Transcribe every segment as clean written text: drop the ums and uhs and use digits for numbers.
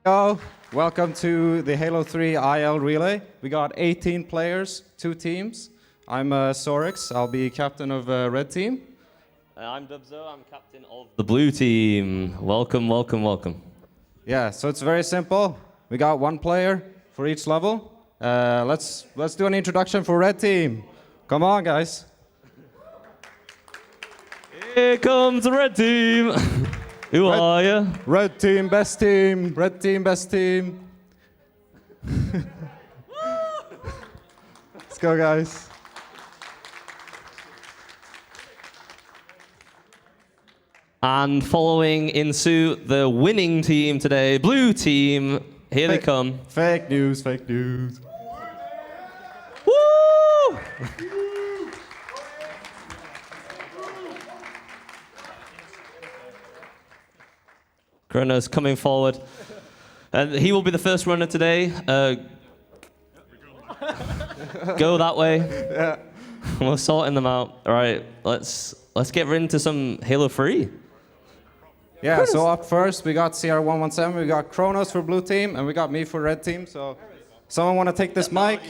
Hello, welcome to the Halo 3 IL Relay. We got 18 players, 2 teams. I'm Sorix, I'll be captain of Red Team. I'm Dubhzo, I'm captain of the Blue Team. Welcome, welcome, welcome. Yeah, so it's very simple. We got 1 player for each level. Let's do an introduction for Red Team. Come on, guys. Here comes the Red Team. Who are you? Red Team, best team. Red Team, best team. Let's go, guys. And following in suit, the winning team today, Blue Team. Here they come. Fake news, fake news. Woo! Chronos coming forward. And he will be the first runner today. Go that way. Yeah. We're sorting them out. All right, let's get into some Halo 3. Yeah, Chronos. so up first we got CR117, we got Chronos for Blue Team, and we got me for Red Team. So, someone want to take this mic?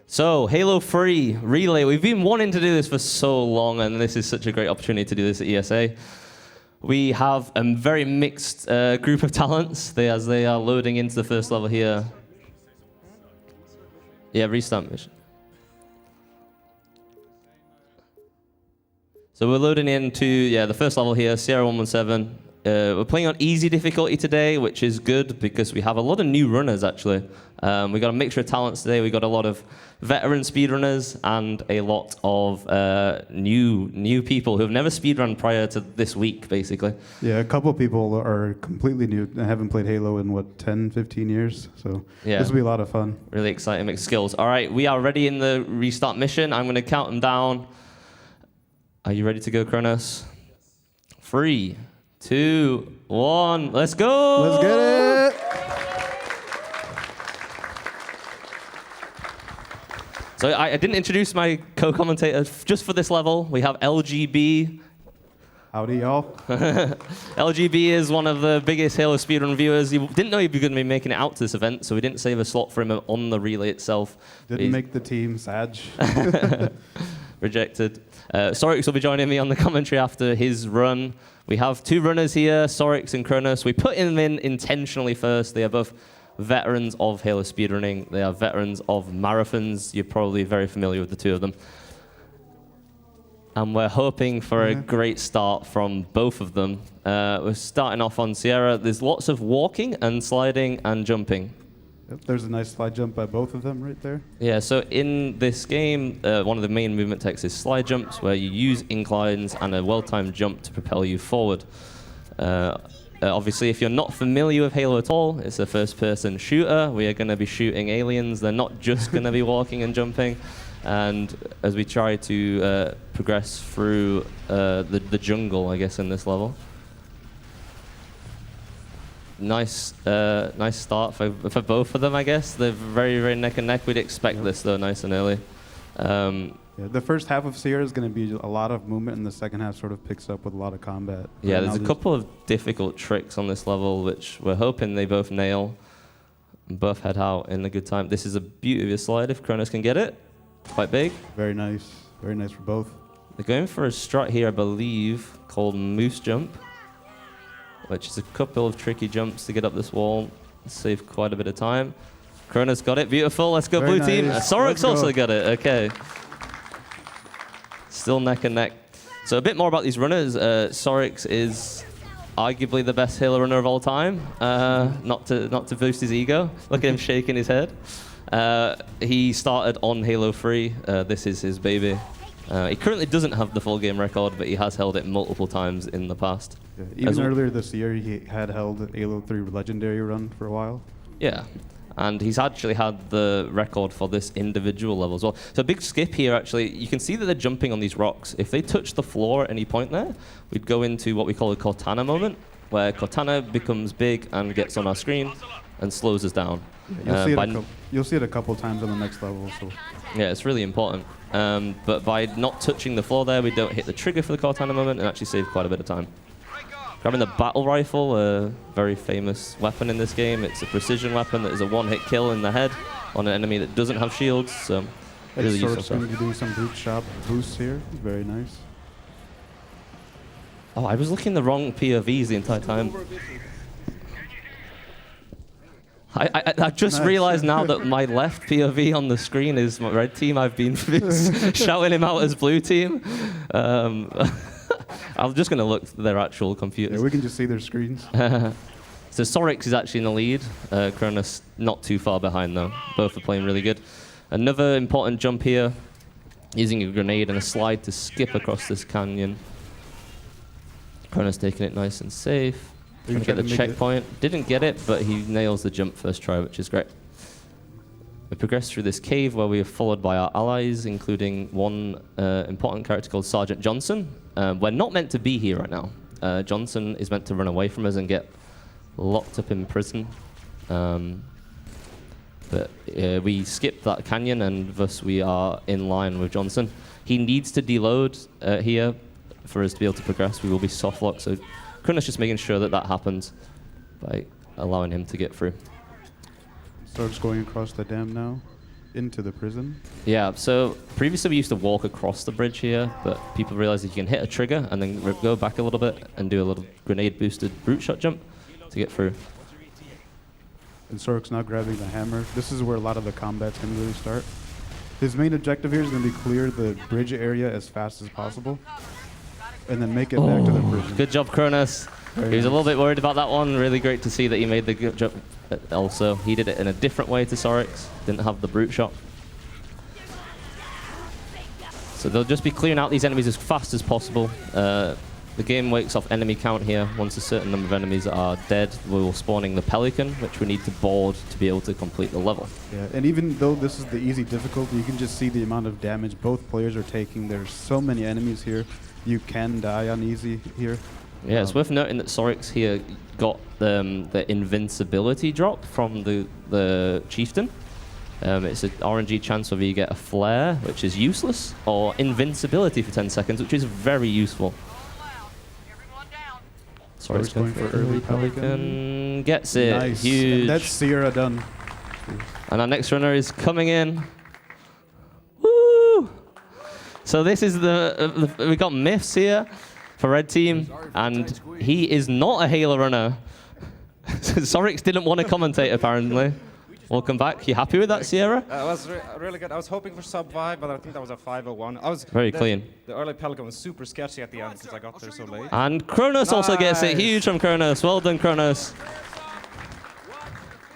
So, Halo 3 Relay. We've been wanting to do this for so long, and this is such a great opportunity to do this at ESA. We have a very mixed group of talents as they are loading into the first level here. Yeah, restart mission. So we're loading into the first level here, CR117. We're playing on easy difficulty today, which is good because we have a lot of new runners actually. We got a mixture of talents today. We got a lot of veteran speedrunners and a lot of new people who have never speedrun prior to this week, basically. Yeah, a couple people are completely new and haven't played Halo in 10, 15 years. So this will be a lot of fun. Really exciting mixed skills. All right, we are ready in the restart mission. I'm going to count them down. Are you ready to go, Chronos? 3, 2, 1, let's go! Let's get it! So I didn't introduce my co-commentator just for this level. We have LGB. Howdy, y'all. LGB is one of the biggest Halo speedrun viewers. You didn't know he'd be going to be making it out to this event, so we didn't save a slot for him on the relay itself. Didn't make the team, Sag. Rejected. Sorix will be joining me on the commentary after his run. We have 2 runners here, Sorix and Chronos. We put them in intentionally first. They are both veterans of Halo speedrunning. They are veterans of marathons. You're probably very familiar with the 2 of them. And we're hoping for a great start from both of them. We're starting off on Sierra. There's lots of walking and sliding and jumping. Yep, there's a nice slide jump by both of them right there. Yeah, so in this game, one of the main movement techs is slide jumps, where you use inclines and a well-timed jump to propel you forward. Obviously, if you're not familiar with Halo at all, it's a first-person shooter. We are going to be shooting aliens. They're not just going to be walking and jumping. And as we try to progress through the jungle, I guess, in this level. Nice start for both of them, I guess. They're very, very neck and neck. We'd expect this, though, nice and early. The first half of Sierra is going to be a lot of movement, and the second half sort of picks up with a lot of combat. Yeah, there's a couple of difficult tricks on this level, which we're hoping they both nail and both head out in a good time. This is a beautiful slide if Chronos can get it. Quite big. Very nice for both. They're going for a strut here, I believe, called Moose Jump, which is a couple of tricky jumps to get up this wall. Save quite a bit of time. Chronos got it, beautiful. Let's go, Very Blue Team. nice. Sorix also got it, okay. Still neck and neck. So a bit more about these runners. Sorix is arguably the best Halo runner of all time. Not to boost his ego. Look at him shaking his head. He started on Halo 3. This is his baby. He currently doesn't have the full game record, but he has held it multiple times in the past. Yeah, even earlier this year, he had held Halo 3 Legendary run for a while. Yeah, and he's actually had the record for this individual level as well. So a big skip here, actually. You can see that they're jumping on these rocks. If they touch the floor at any point there, we'd go into what we call a Cortana moment, where Cortana becomes big and gets on our screen and slows us down. Yeah, you'll see it a couple times on the next level. So. Yeah, it's really important. But by not touching the floor there, we don't hit the trigger for the Cortana moment and actually save quite a bit of time. Grabbing the battle rifle, a very famous weapon in this game. It's a precision weapon that is a one-hit kill in the head on an enemy that doesn't have shields. So really useful stuff. Going to do some brute shop boosts here. Very nice. Oh, I was looking the wrong POVs the entire time. I just realized now that my left POV on the screen is my red team. I've been shouting him out as blue team. I'm just going to look at their actual computers. Yeah, we can just see their screens. So Sorix is actually in the lead. Chronos not too far behind, though. Both are playing really good. Another important jump here, using a grenade and a slide to skip across this canyon. Chronos taking it nice and safe. Trying to get the checkpoint. Didn't get it, but he nails the jump first try, which is great. We progress through this cave where we are followed by our allies, including one important character called Sergeant Johnson. We're not meant to be here right now. Johnson is meant to run away from us and get locked up in prison. But we skipped that canyon, and thus we are in line with Johnson. He needs to deload here for us to be able to progress. We will be soft locked, so Chronos just making sure that that happens by allowing him to get through. Starts going across the dam now into the prison. Yeah, so previously we used to walk across the bridge here, but people realized that you can hit a trigger and then go back a little bit and do a little grenade boosted brute shot jump to get through. And Sorix now grabbing the hammer. This is where a lot of the combat's going to really start. His main objective here is going to be clear the bridge area as fast as possible and then make it back to the prison. Good job, Chronos. He was a little bit worried about that one. Really great to see that he made the good jump. Also, he did it in a different way to Sorix. Didn't have the brute shot. So they'll just be clearing out these enemies as fast as possible. The game wakes off enemy count here. Once a certain number of enemies are dead, we will spawning the pelican, which we need to board to be able to complete the level. Yeah, and even though this is the easy difficulty, you can just see the amount of damage both players are taking. There's so many enemies here. You can die on easy here. Yeah, it's worth noting that Sorix here got the invincibility drop from the chieftain. It's an RNG chance whether you get a flare, which is useless, or invincibility for 10 seconds, which is very useful. Sorix going for early pelican. Gets it. Nice. Huge. And that's Sierra done. And our next runner is coming in. Woo! So this is we got Myths here for red team, and he is not a Halo runner. Sorix didn't want to commentate, apparently. Welcome back. You happy with that, Sierra? It was really good. I was hoping for sub 5, but I think that was a 501. Very clean. The early pelican was super sketchy at the end since I got there so late. And Chronos also gets it. Huge from Chronos. Well done, Chronos.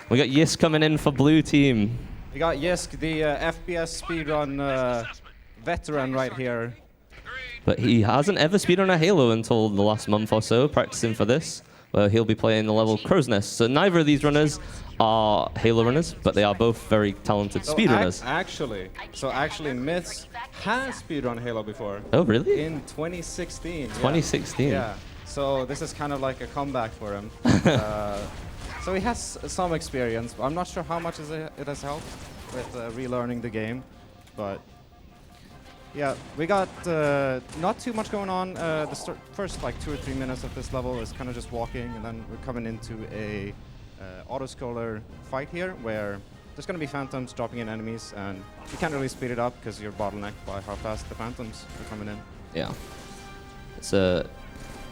We got Yisk coming in for blue team. We got Yisk, the FPS speedrun veteran right here. But he hasn't ever speedrun a Halo until the last month or so, practicing for this, where he'll be playing the level Crow's Nest. So neither of these runners are Halo runners, but they are both very talented speedrunners. Actually, Myths has speedrun Halo before. Oh, really? In 2016. 2016. Yeah. So this is kind of like a comeback for him. So he has some experience. I'm not sure how much it has helped with relearning the game, but yeah, we got not too much going on. The first like 2 or 3 minutes of this level is kind of just walking, and then we're coming into a auto-scroller fight here where there's going to be phantoms dropping in enemies, and you can't really speed it up because you're bottlenecked by how fast the phantoms are coming in. Yeah. It's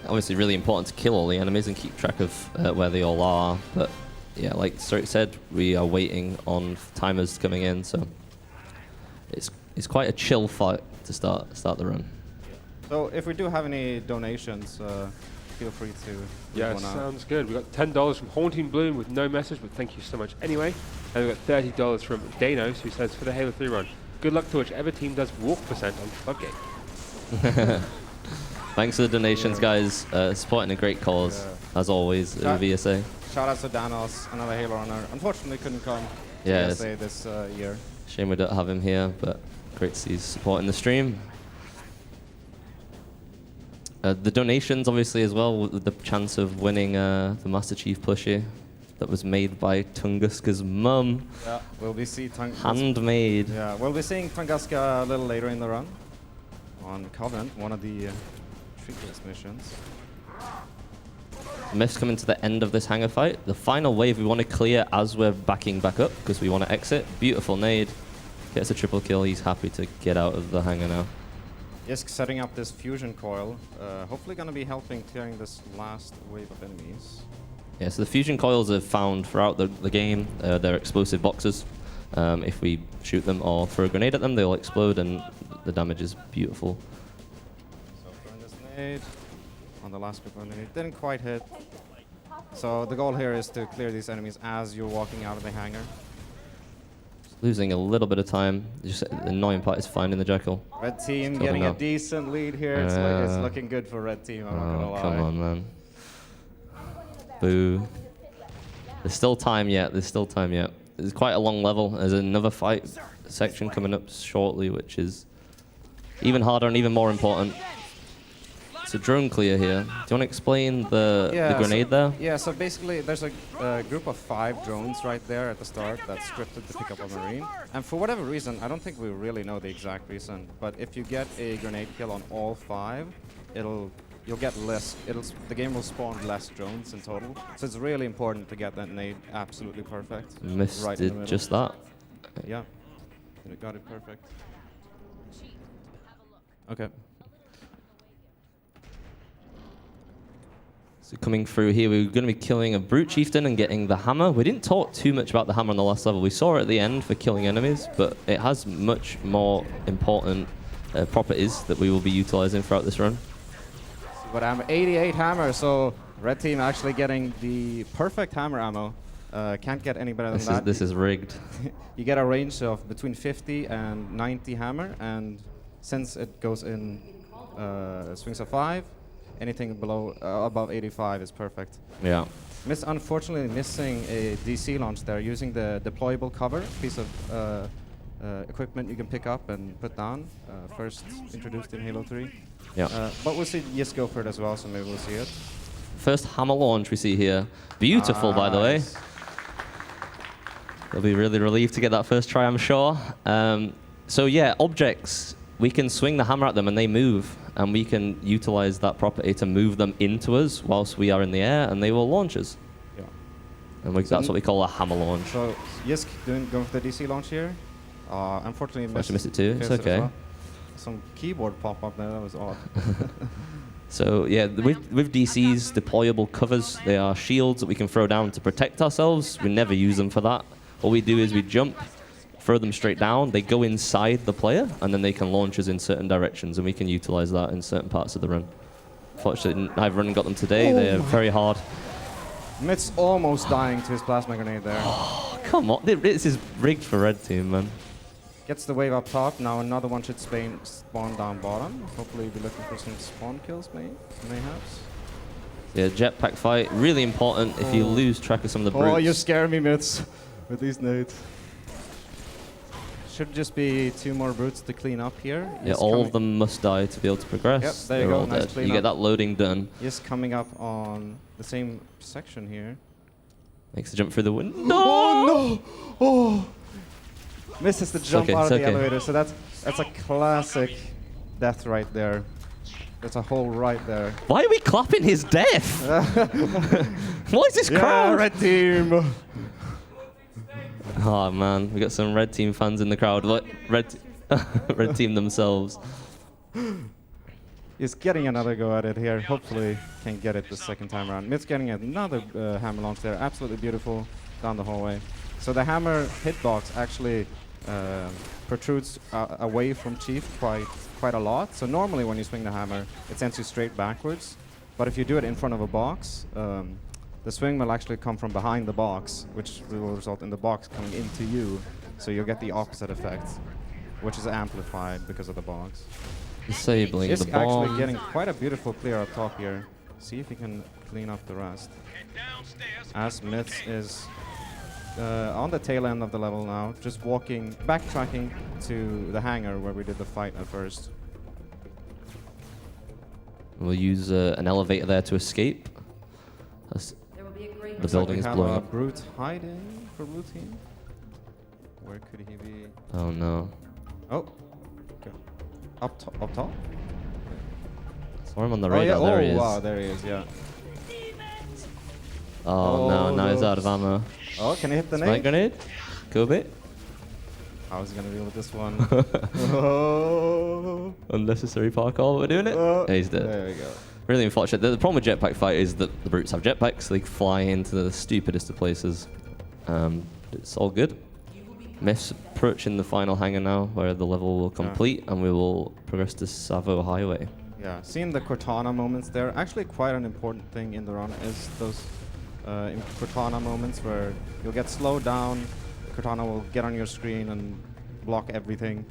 obviously really important to kill all the enemies and keep track of where they all are, but yeah, like Sorix said, we are waiting on timers coming in, so it's quite a chill fight to start the run. So if we do have any donations, feel free to. Yeah, sounds good. We got $10 from Haunting Bloom with no message, but thank you so much anyway. And we got $30 from Danos, who says for the Halo 3 run, good luck to whichever team does walk percent on Floodgate. Thanks for the donations, guys. Supporting a great cause, as always, at VSA. Shout out to Danos, another Halo runner. Unfortunately, couldn't come to VSA this year. Shame we don't have him here, but great to see he's supporting the stream. The donations, obviously, as well, with the chance of winning the Master Chief plushie that was made by Tunguzka's mum. Yeah, we'll be seeing handmade. Yeah, we'll be seeing Tunguzka a little later in the run on Covenant, one of the trickiest missions. Myth's coming to the end of this hangar fight. The final wave we want to clear as we're backing back up because we want to exit. Beautiful nade. Gets a triple kill. He's happy to get out of the hangar now. Yisk setting up this fusion coil. Hopefully going to be helping clearing this last wave of enemies. Yeah, so the fusion coils are found throughout the game. They're explosive boxes. If we shoot them or throw a grenade at them, they'll explode and the damage is beautiful. So throwing this nade on the last group of enemies. Didn't quite hit. So the goal here is to clear these enemies as you're walking out of the hangar. Losing a little bit of time. Just the annoying part is finding the Jackal. Red team getting a decent lead here. It's looking good for red team, I'm not gonna lie. Come on, man. Boo. There's still time yet. There's still time yet. There's quite a long level. There's another fight section coming up shortly, which is even harder and even more important. It's a drone clear here. Do you want to explain the grenade there? Yeah, so basically there's a group of 5 drones right there at the start that's scripted to pick up a Marine. And for whatever reason, I don't think we really know the exact reason, but if you get a grenade kill on all 5, you'll get less, the game will spawn less drones in total. So it's really important to get that nade absolutely perfect. Missed right it just that. Yeah, it got it perfect. Okay. So coming through here, we're going to be killing a Brute Chieftain and getting the hammer. We didn't talk too much about the hammer on the last level. We saw it at the end for killing enemies, but it has much more important properties that we will be utilizing throughout this run. But I'm 88 hammer, so red team actually getting the perfect hammer ammo. Can't get any better than that. This is rigged. You get a range of between 50 and 90 hammer, and since it goes in swings of 5, anything below above 85 is perfect. Yeah. Unfortunately missing a DC launch there, using the deployable cover, piece of equipment you can pick up and put down, first introduced in Halo 3. Yeah. But we'll see Yisk go for it as well, so maybe we'll see it. First hammer launch we see here. Beautiful, by the way. They'll be really relieved to get that first try, I'm sure. So yeah, objects. We can swing the hammer at them and they move, and we can utilize that property to move them into us whilst we are in the air, and they will launch us. Yeah. And that's what we call a hammer launch. So Yisk going for the DC launch here. Unfortunately missed it too. It's okay. Well. Some keyboard pop up there. That was odd. So yeah, with DCs, deployable covers, they are shields that we can throw down to protect ourselves. We never use them for that. All we do is we jump, throw them straight down. They go inside the player, and then they can launch us in certain directions, and we can utilize that in certain parts of the run. Fortunately, I've run and got them today. They are very hard. Mit's almost dying to his plasma grenade there. Oh, come on. This is rigged for red team, man. Gets the wave up top. Now another one should spawn down bottom. Hopefully we'll be looking for some spawn kills, mayhaps. Yeah, jetpack fight, really important if you lose track of some of the brutes. Oh, you scare me, Mits, with these nades. Should just be 2 more brutes to clean up here. Yeah, all of them must die to be able to progress. Yep, there you They're go. all Nice dead. You get that loading done. Yes, coming up on the same section here. Makes the jump through the window. No! Oh, no! Oh! Misses the jump out of the elevator, so that's a classic death right there. There's a hole right there. Why are we clapping his death? What is this crowd? Red team! Oh man, we got some red team fans in the crowd. Look, red team themselves. He's getting another go at it here. Hopefully can get it the second time around. Mit's getting another hammer launch there. Absolutely beautiful down the hallway. So the hammer hitbox actually protrudes away from Chief quite a lot. So normally when you swing the hammer, it sends you straight backwards. But if you do it in front of a box, the swing will actually come from behind the box, which will result in the box coming into you. So you'll get the opposite effect, which is amplified because of the box. Disabling the bomb. Actually getting quite a beautiful clear up top here. See if he can clean up the rest. As Mitz is on the tail end of the level now, just backtracking to the hangar where we did the fight at first. We'll use an elevator there to escape. The building is blowing up. Brute hiding for blue team. Where could he be? Oh no. Oh. Okay. Up top? Saw him on the radar. Oh, yeah. There he is. Wow, there he is, yeah. Oh, no, now he's out of ammo. Oh, can he hit the Spike nade? grenade? Go bit. How's he gonna deal with this one? Oh. Unnecessary parkour, we're doing it. Yeah, he's dead. There we go. Really unfortunate. The problem with jetpack fight is that the brutes have jetpacks. They fly into the stupidest of places. It's all good. Myth's approaching the final hangar now, where the level will complete, and we will progress to Tsavo Highway. Yeah, seeing the Cortana moments there, actually quite an important thing in the run is those Cortana moments where you'll get slowed down, Cortana will get on your screen and block everything,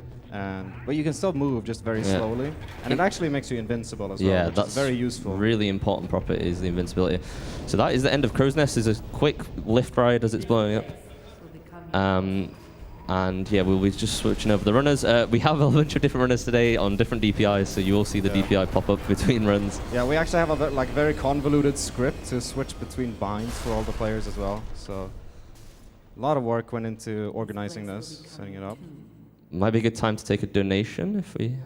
but you can still move just very slowly, and it actually makes you invincible as well, which is very useful. Really important property is the invincibility. So that is the end of Crow's Nest. Is a quick lift ride as it's blowing up. And yeah, we'll be just switching over the runners. We have a bunch of different runners today on different DPIs, so you will see the DPI pop up between runs. Yeah, we actually have a very convoluted script to switch between binds for all the players as well. So a lot of work went into organizing this, setting it up. Might be a good time to take a donation if we...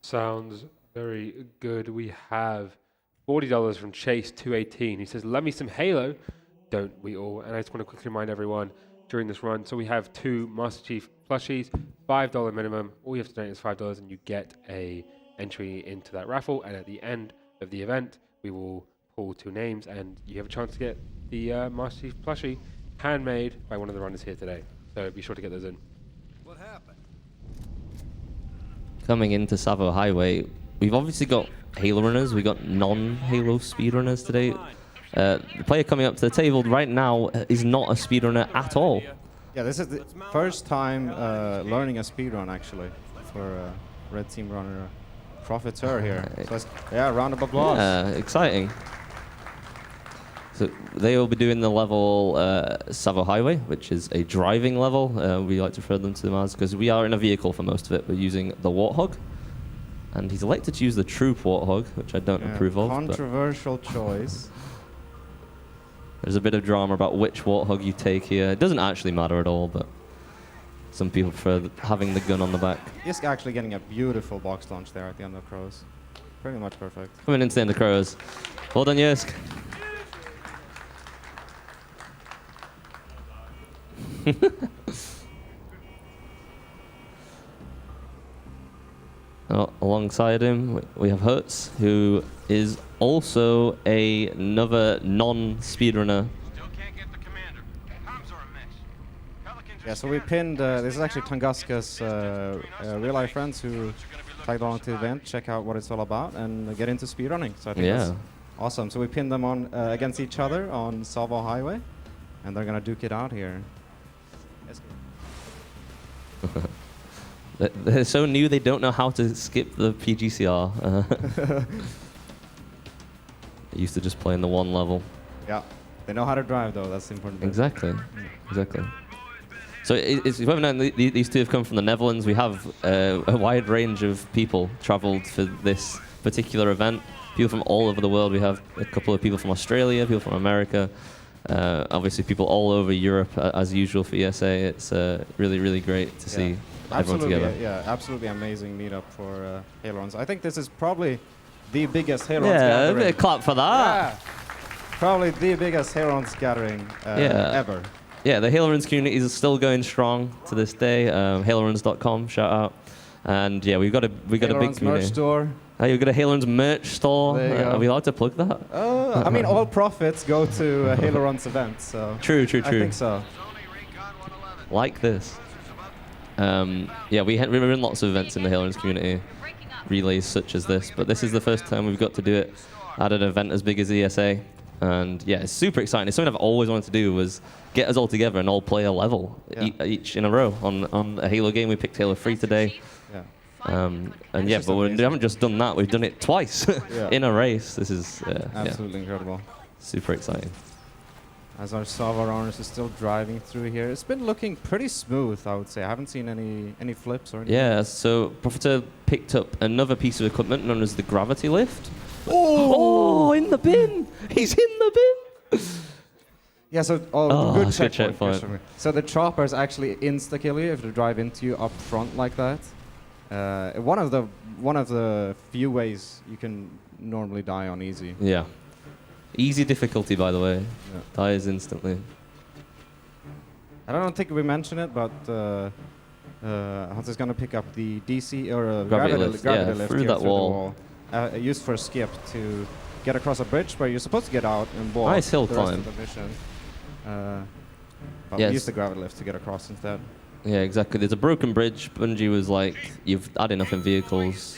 Sounds very good. We have $40 from Chase218. He says, love me some Halo. Don't we all? And I just want to quickly remind everyone, during this run. So we have 2 Master Chief plushies, $5 minimum. All you have to donate is $5 and you get a entry into that raffle. And at the end of the event, we will pull 2 names and you have a chance to get the Master Chief plushie handmade by one of the runners here today. So be sure to get those in. What happened? Coming into Tsavo Highway, we've obviously got Halo runners, we've got non-Halo speedrunners today. The player coming up to the table right now is not a speedrunner at all. Yeah, this is the first time learning a speedrun actually for Red Team runner Profiteur here. So round of applause. Yeah, exciting. So they will be doing the level Tsavo Highway, which is a driving level. We like to refer them to them as, because we are in a vehicle for most of it. We're using the Warthog. And he's elected to use the Troop Warthog, which I don't approve of. Controversial choice. There's a bit of drama about which Warthog you take here. It doesn't actually matter at all, but some people prefer having the gun on the back. Yisk actually getting a beautiful box launch there at the end of Crows. Pretty much perfect. Coming into the end of Crows. Well done, Yisk. Alongside him, we have Hertz, who is also another non-speedrunner. Yeah, so we pinned, this is actually Tunguzka's real-life friends who tagged along to the event, check out what it's all about, and get into speedrunning. So I think that's awesome. So we pinned them on against each other on Tsavo Highway, and they're going to duke it out here. They're so new, they don't know how to skip the PGCR. They used to just play in the one level. Yeah, they know how to drive, though. That's the important thing. Exactly, exactly. So it's well known these two have come from the Netherlands. We have a wide range of people traveled for this particular event. People from all over the world. We have a couple of people from Australia, people from America. Obviously, people all over Europe, as usual for ESA. It's really, really great to see everyone together. Yeah, absolutely amazing meetup for Halo runs. I think this is probably the biggest Halo runs gathering. Yeah, a bit of clap for that. Yeah. Probably the biggest Halo runs gathering ever. Yeah, the Halo Runs community is still going strong to this day. HaloRuns.com, shout out. And yeah, we've got a big community. Merch store. You've got a Halo Runs merch store. Are we allowed to plug that? I mean, all profits go to Halo Runs events. So True. I think so. Like this. Yeah, we run lots of events in the Halo Runs community, relays such as this, but this is the first time we've got to do it at an event as big as ESA. And yeah, it's super exciting. It's something I've always wanted to do, was get us all together and all play a level each in a row on a Halo game. We picked Halo 3 today. And yeah, but we haven't just done that, we've done it twice in a race. This is absolutely incredible. Super exciting. As our Tsavo runners is still driving through here, it's been looking pretty smooth, I would say. I haven't seen any flips or anything. Yeah, so Profiteur picked up another piece of equipment known as the gravity lift. Oh, in the bin! He's in the bin! Yeah, so good checkpoint. So the choppers actually insta-kill you if they drive into you up front like that. One of the few ways you can normally die on easy. Yeah. Easy difficulty, by the way. Yeah. Dies instantly. I don't think we mentioned it, but Hans is gonna pick up the DC or Gravity lift yeah, here through that the wall. Used for skip to get across a bridge where you're supposed to get out and walk. Nice hill the rest climb. of the mission. But Yes. we used the gravity lift to get across instead. Yeah, exactly. There's a broken bridge. Bungie was like, you've had enough in vehicles.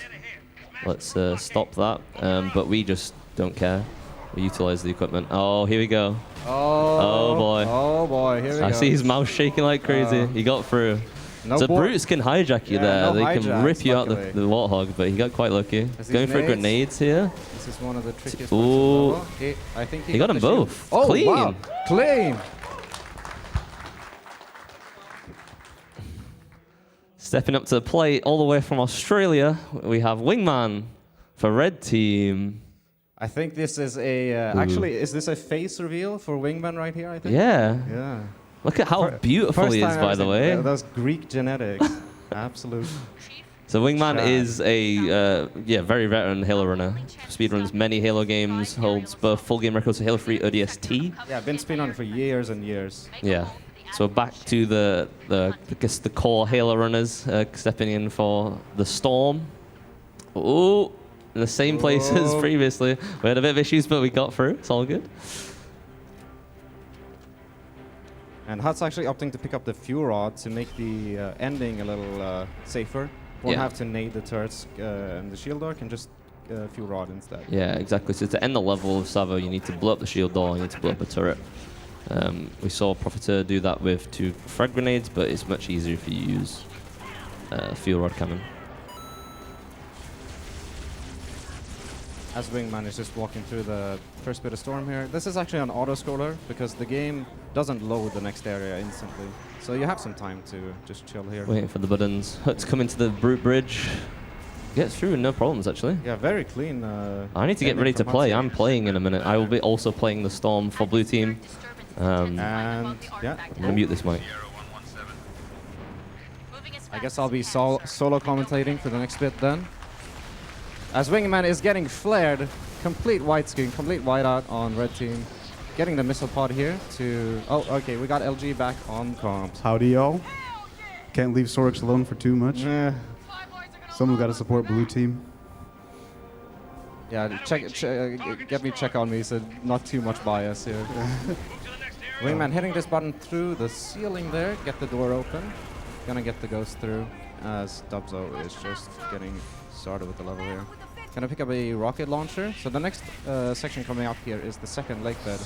Let's stop that. But we just don't care. We utilize the equipment. Oh, here we go. Oh boy. Oh boy, here we go. I see his mouth shaking like crazy. He got through. No So bor- brutes can hijack you Yeah, there. no They can hijacks, rip you out luckily. the warthog, but he got quite lucky. Has Going these for nades? grenades here. This is one of the trickiest Ooh. ones. I think He got them the shield. both. Oh, Clean. wow. Clean. Stepping up to the plate all the way from Australia, we have Wingman for red team. I think this is a actually is this a face reveal for Wingman right here? I think. Yeah. Yeah. Look at how beautiful First he is, time by I've the seen way. those Greek genetics. Absolute. So Wingman Chad. is a very veteran Halo runner. Speedruns many Halo games, holds both full game records for Halo 3 ODST. Yeah, I've been speedrunning for years and years. Yeah. So back to the I guess the core Halo runners stepping in for the Storm. Ooh, in the same place as Oh. previously. We had a bit of issues, but we got through. It's all good. And Hut's actually opting to pick up the fuel rod to make the ending a little safer. Won't Yeah. have to nade the turrets and the shield door, can just fuel rod instead. Yeah, exactly. So to end the level of Tsavo, you need to blow up the shield door, you need to blow up a turret. We saw Profiteur do that with 2 frag grenades, but it's much easier if you use fuel rod cannon. As Wingman is just walking through the first bit of storm here. This is actually an auto-scroller because the game doesn't load the next area instantly. So you have some time to just chill here. Waiting for the buttons. Hut's coming to the brute bridge. Gets through no problems, actually. Yeah, very clean. I need to get ending ready to from play. Hut's I'm playing in a minute. I will be also playing the Storm for blue team. And yeah, I'm going to mute this mic. I guess I'll be solo commentating for the next bit then. As Wingman is getting flared, complete white screen, complete whiteout on red team. Getting the missile pod here to... Oh, okay, we got LG back on comms. Howdy, y'all. Can't leave Sorix alone for too much. Yeah, Someone got to support blue team. get me check on me, so not too much bias here. Wingman hitting this button through the ceiling there, get the door open. Gonna get the ghost through as Dubhzo is just getting started with the level here. Gonna pick up a rocket launcher. So the next section coming up here is the second lake bed.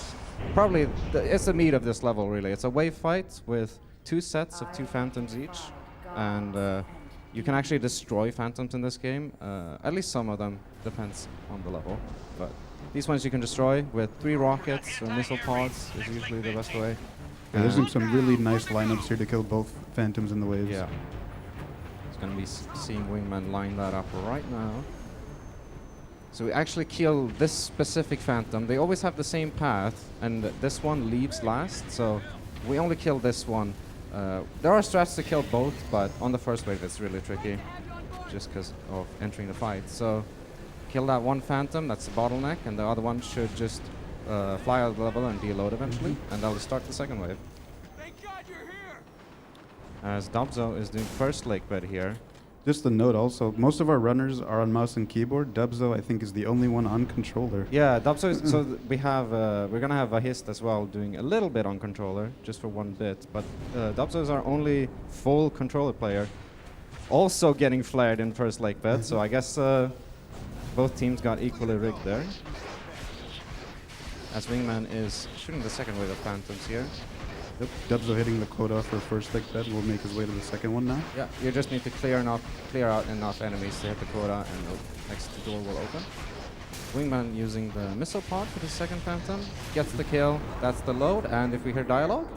Probably, it's the meat of this level really. It's a wave fight with 2 sets of 2 phantoms each. And you can actually destroy phantoms in this game. At least some of them, depends on the level. But these ones you can destroy with 3 rockets or missile pods is usually the best way. Yeah, there's some really nice lineups here to kill both phantoms and the waves. Yeah. It's going to be seeing Wingman line that up right now. So we actually kill this specific phantom. They always have the same path, and this one leaves last, so we only kill this one. There are strats to kill both, but on the first wave it's really tricky, just because of entering the fight. So kill that one phantom, that's the bottleneck, and the other one should just fly out of the level and deload eventually, and that'll start the second wave. Thank God you're here. As Dubhzo is doing first lake bed here. Just a note also, most of our runners are on mouse and keyboard. Dubhzo, I think, is the only one on controller. Yeah, Dubhzo is, so we have, we're gonna have Vahisht as well doing a little bit on controller, just for 1 bit, but Dubhzo is our only full controller player. Also getting flared in first lake bed, so I guess both teams got equally rigged there. As Wingman is shooting the second wave of phantoms here. Yep. Dubhzo hitting the quota for first lake bed will make his way to the second one now. Yeah, you just need to clear out enough enemies to hit the quota, and the next door will open. Wingman using the missile pod for the second phantom, gets the kill, that's the load, and if we hear dialogue,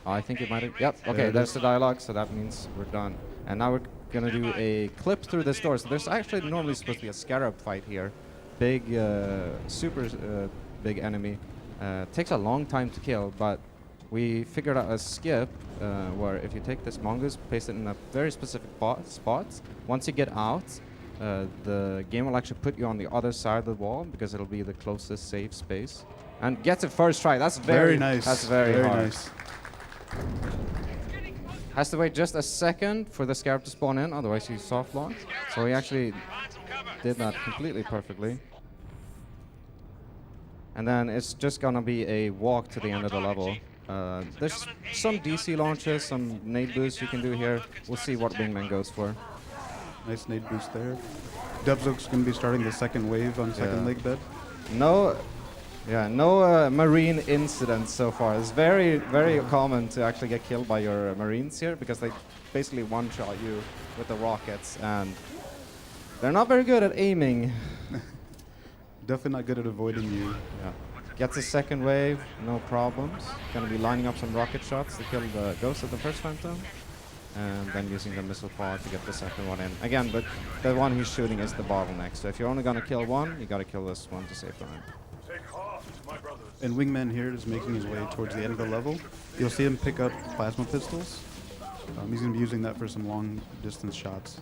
I think it might have, yep, okay, there's the dialogue, so that means we're done. And now we're gonna do a clip through this door. So there's actually normally supposed to be a scarab fight here. Big, super big enemy. Takes a long time to kill, but we figured out a skip where if you take this mongoose, place it in a very specific spot. Once you get out, the game will actually put you on the other side of the wall because it'll be the closest safe space. And gets it first try. That's very nice. That's very hard. Nice. Has to wait just a second for the Scarab to spawn in, otherwise he's soft launch. So he actually did that completely perfectly. And then it's just gonna be a walk to the end of the level. There's some DC launches, some nade boosts you can do here. We'll see what Wingman goes for. Nice nade boost there. Dubhzo's going to be starting the second wave on second leg bed. No marine incidents so far. It's very, very common to actually get killed by your marines here because they basically one-shot you with the rockets, and they're not very good at aiming. Definitely not good at avoiding you. Yeah. Gets a second wave, no problems. Gonna be lining up some rocket shots to kill the ghost of the first phantom, and then using the missile pod to get the second one in. Again, but the one he's shooting is the bottleneck, so if you're only gonna kill one, you gotta kill this one to save time. And Wingman here is making his way towards the end of the level. You'll see him pick up plasma pistols. He's going to be using that for some long distance shots.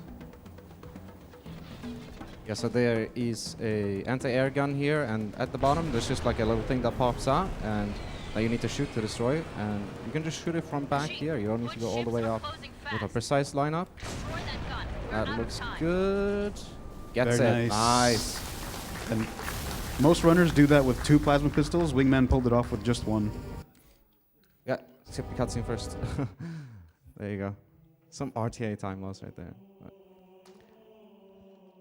Yeah, so there is a anti-air gun here, and at the bottom there's just like a little thing that pops out, and that you need to shoot to destroy it. And you can just shoot it from back here. You don't need to go all the way up with a precise lineup. That looks good. Gets Very it. nice. And most runners do that with 2 plasma pistols. Wingman pulled it off with just 1. Yeah, skip the cutscene first. There you go. Some RTA time loss right there.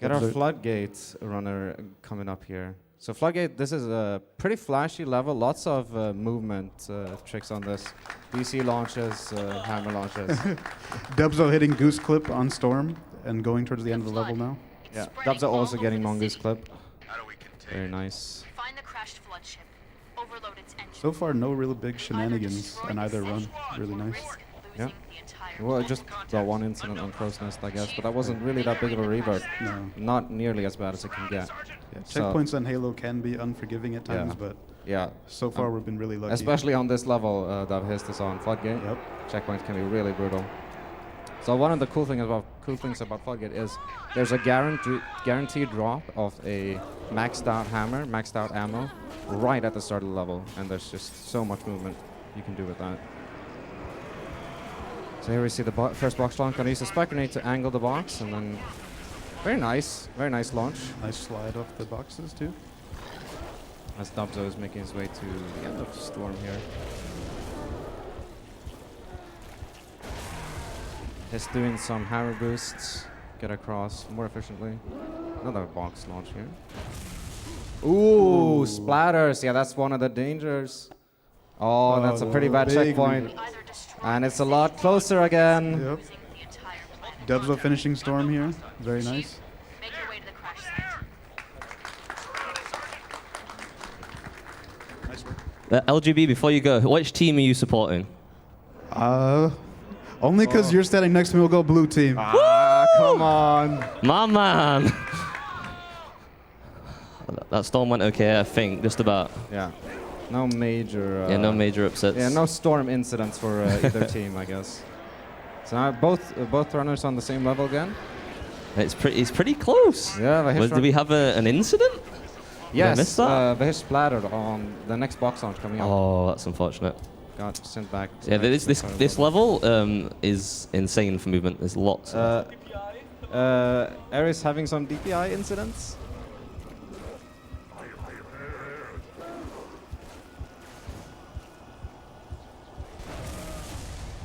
Get our Floodgate runner coming up here. So Floodgate, this is a pretty flashy level. Lots of movement tricks on this. DC launches, hammer launches. Dubhzo hitting Goose Clip on Storm and going towards the end of the level now. Yeah, Dubhzo also getting Mongoose Clip. Very nice. Find the crashed flood ship. Overload its engine. So far, no real big shenanigans on either run. Really nice. Yeah. Well, just the one incident on Crow's Nest, I guess, but that wasn't really that big of a revert. No. Not nearly as bad as it can get. Yeah, So- checkpoints on Halo can be unforgiving at times, but Yeah. so far we've been really lucky. Especially on this level that Vahisht is on Floodgate. Yep. Checkpoints can be really brutal. So one of the cool things about Floodgate is there's a guaranteed drop of a maxed out hammer, maxed out ammo, right at the start of the level, and there's just so much movement you can do with that. So here we see the first box launch. Gonna use the spike grenade to angle the box, and then very nice launch. Nice slide off the boxes too. As Dubhzo is making his way to the end of Storm here. He's doing some hammer boosts, get across more efficiently. Another box launch here. Ooh, splatters. Yeah, that's one of the dangers. Oh, that's a pretty bad big checkpoint. And it's a lot closer again. Yep. Dubhzo finishing Storm here. Very nice. Make your way to the crash site. LGB, before you go, which team are you supporting? Only because you're standing next to me, we'll go blue team. Ah, come on. My man! That storm went okay, I think, just about. Yeah. No major. Yeah, no major upsets. Yeah, no storm incidents for either team, I guess. So now both runners on the same level again. It's pretty close. Yeah, Vahisht. Do we have an incident? Yes, missed that? Vahisht splattered on the next box launch coming up. Oh, that's unfortunate. Got sent back. Yeah, this level is insane for movement. There's lots. Eris having some DPI incidents.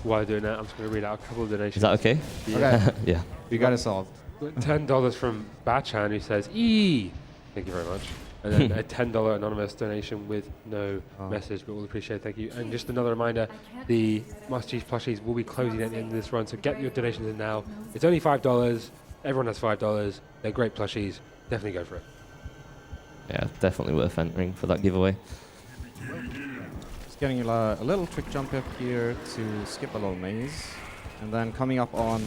While doing that, I'm just going to read out a couple of donations. Is that okay? Okay, Yeah. we got it solved. $10 from Batchat, who says, "Eee." Thank you very much. And then a $10 anonymous donation with no message, but we'll appreciate it. Thank you. And just another reminder, the Master Chief plushies will be closing at the end of this run, so get your donations in now. It's only $5. Everyone has $5. They're great plushies. Definitely go for it. Yeah, definitely worth entering for that giveaway. Just getting a little trick jump up here to skip a little maze. And then coming up on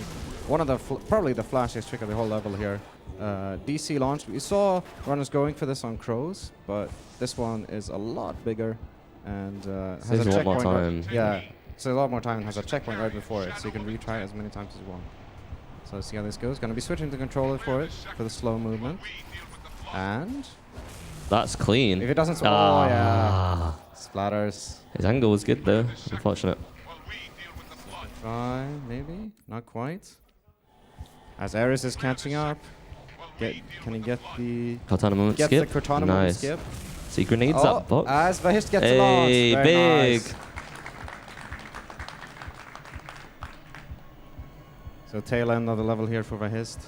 one of the, probably the flashiest trick of the whole level here. DC launch. We saw runners going for this on Crows, but this one is a lot bigger and has Saves a a lot more checkpoint. time. Yeah, so a lot more time and has a checkpoint right before it, so you can retry it as many times as you want. So let's see how this goes. Gonna be switching the controller for it, for the slow movement. And That's clean. if it doesn't, oh yeah, splatters. His angle was good though. Unfortunate. Try, maybe? Not quite. As Eris is catching up. Can he get the... Cortana moment Gets skip. the Cortana moment Nice. skip. See grenades Oh, up box. as Vahisht gets Hey, lost. Very big. nice. So tail end of the level here for Vahisht.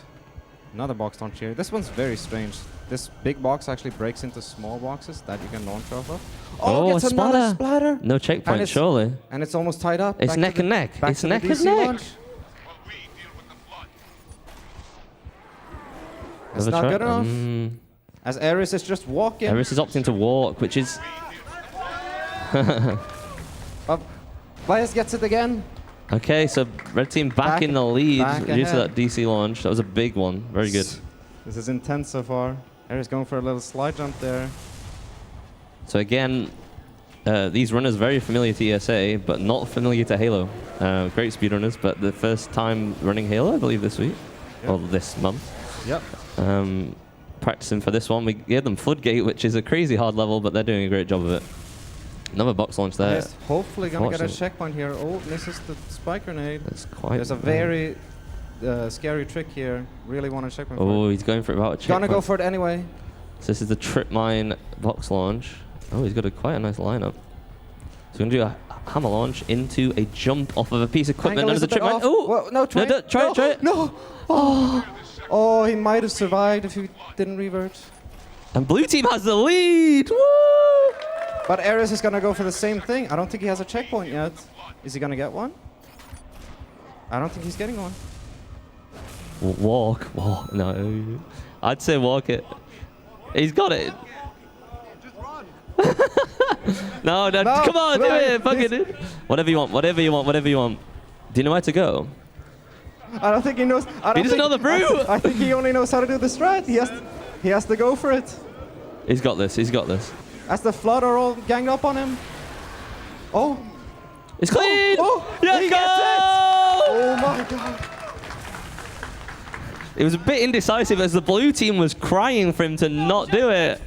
Another box launch here. This one's very strange. This big box actually breaks into small boxes that you can launch off of. Oh, gets another splatter. No checkpoint, it's- surely. And it's almost tied up. It's Back to neck the- and neck. back It's to the neck and DC neck. launch. That's Another not try? good enough. As Eris is just walking. Eris is opting to walk, which is... But Vahisht gets it again. Okay, so red team back in the lead back due to ahead. that DC launch. That was a big one. Very good. This is intense so far. Eris going for a little slide jump there. So again, these runners very familiar to ESA, but not familiar to Halo. Great speedrunners, but the first time running Halo, I believe, this week. Yep. Or this month. Yep. Practicing for this one. We gave them Floodgate, which is a crazy hard level, but they're doing a great job of it. Another box launch there. Yes, hopefully gonna get a Fortunate. checkpoint here. Oh, misses the spike grenade. That's quite... There's a very scary trick here. Really want a checkpoint. Oh, for it. he's going for it without a checkpoint. Gonna go for it anyway. So this is the trip mine box launch. Oh, he's got quite a nice lineup. So we're going to do a hammer launch into a jump off of a piece of equipment Angle under is the a bit trip mine. off. Oh! Whoa, no, try it. Try no, it, try it. No! Oh! Oh, he might have survived if he didn't revert. And blue team has the lead! Woo! But Eris is gonna go for the same thing. I don't think he has a checkpoint yet. Is he gonna get one? I don't think he's getting one. Walk. No. I'd say walk it. He's got it. No, come on, do it. Fuck it. Whatever you want. Do you know where to go? I don't think he knows. He doesn't know the route. I think he only knows how to do the strat. He has to go for it. He's got this. As the Flood are all ganged up on him. Oh. It's clean! He Yes, gets go! Oh my god. It was a bit indecisive as the blue team was crying for him to not do it.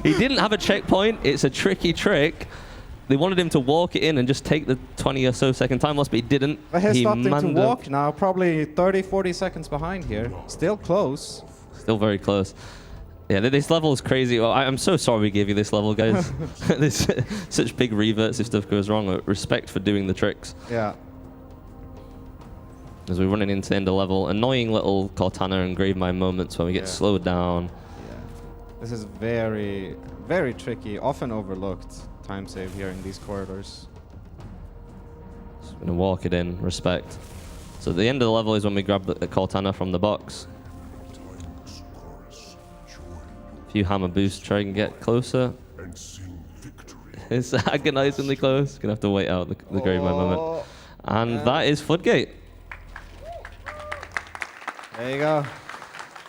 He didn't have a checkpoint. It's a tricky trick. They wanted him to walk it in and just take the 20 or so second time loss, but he didn't. But he's He stopped him to manned up. walk now, probably 30, 40 seconds behind here. Still close. Still very close. Yeah, this level is crazy. Well, I'm so sorry we gave you this level, guys. There's such big reverts if stuff goes wrong. Respect for doing the tricks. Yeah. As we're running into the end of level, annoying little Cortana and grave mine moments where we get slowed down. Yeah. This is very, very tricky, often overlooked time save here in these corridors. Just gonna walk it in, respect. So the end of the level is when we grab the Cortana from the box. A few hammer boosts, try and get closer. It's agonizingly close. Gonna have to wait out the grave mine moment. And that is Floodgate. There you go.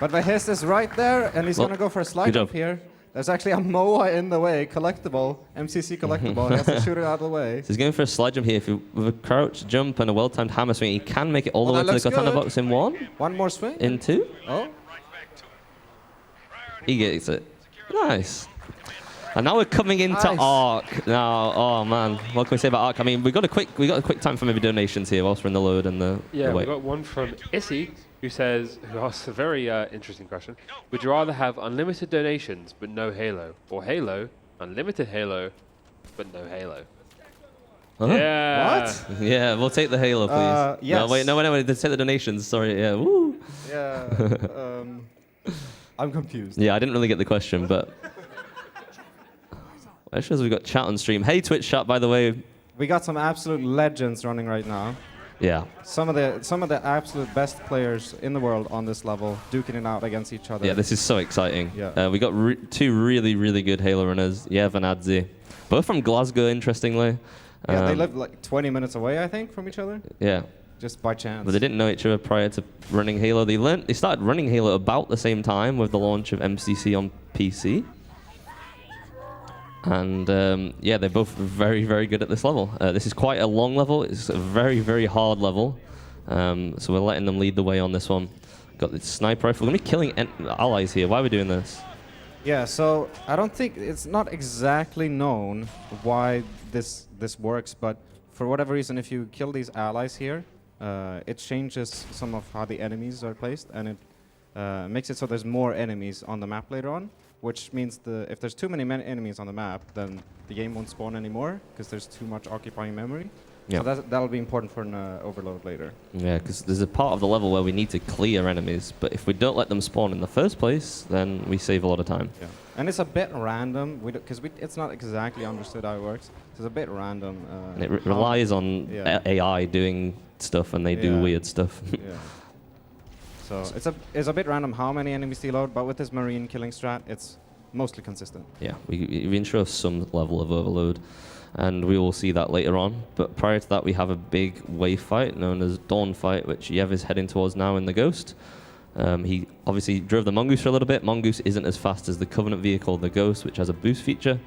But Vahisht is right there, and he's Well, gonna go for a good slide job. jump here. There's actually a MOA in the way, collectible, MCC collectible. He has to shoot it out of the way. So he's going for a slide jump here. With a crouch jump and a well-timed hammer swing, he can make it all the Well, way that to the looks Cortana good. box in one, One more swing. in two. Oh. He gets it. Nice. And now we're coming into Nice. Arc. Now, oh man, what can we say about Arc? I mean, we got a quick time for maybe donations here whilst we're in the load and the Yeah, we wait. got one from Issy who asks a very interesting question. Would you rather have unlimited donations but no Halo, or Halo, unlimited Halo, but no Halo? Huh? Yeah. What? Yeah, we'll take the Halo, please. yes. No, wait, no, let's take the donations. Sorry, yeah. Woo. Yeah. I'm confused. Yeah, I didn't really get the question, but. It shows we've got chat on stream. Hey, Twitch chat, by the way. We got some absolute legends running right now. Yeah. Some of the absolute best players in the world on this level, duking it out against each other. Yeah, this is so exciting. Yeah. We got two really, really good Halo runners, Yev and Adzii. Both from Glasgow, interestingly. Yeah, they live like 20 minutes away, I think, from each other, Yeah. just by chance. But they didn't know each other prior to running Halo. They started running Halo about the same time with the launch of MCC on PC. And yeah, they're both very, very good at this level. This is quite a long level. It's a very, very hard level. So we're letting them lead the way on this one. Got the sniper rifle. We're going to be killing allies here. Why are we doing this? Yeah, so I don't think it's not exactly known why this works, but for whatever reason, if you kill these allies here, it changes some of how the enemies are placed, and it makes it so there's more enemies on the map later on, which means if there's too many enemies on the map, then the game won't spawn anymore because there's too much occupying memory. Yeah. So that'll be important for an overload later. Yeah, because there's a part of the level where we need to clear enemies, but if we don't let them spawn in the first place, then we save a lot of time. Yeah. And it's a bit random, because it's not exactly understood how it works. So it's a bit random. And it relies on AI doing stuff, and they do weird stuff. Yeah. So it's a bit random how many enemies they load, but with this marine killing strat, it's mostly consistent. Yeah, we ensure some level of overload, and we will see that later on. But prior to that, we have a big wave fight known as Dawn Fight, which Yev is heading towards now in the Ghost. He obviously drove the Mongoose for a little bit. Mongoose isn't as fast as the Covenant vehicle, the Ghost, which has a boost feature,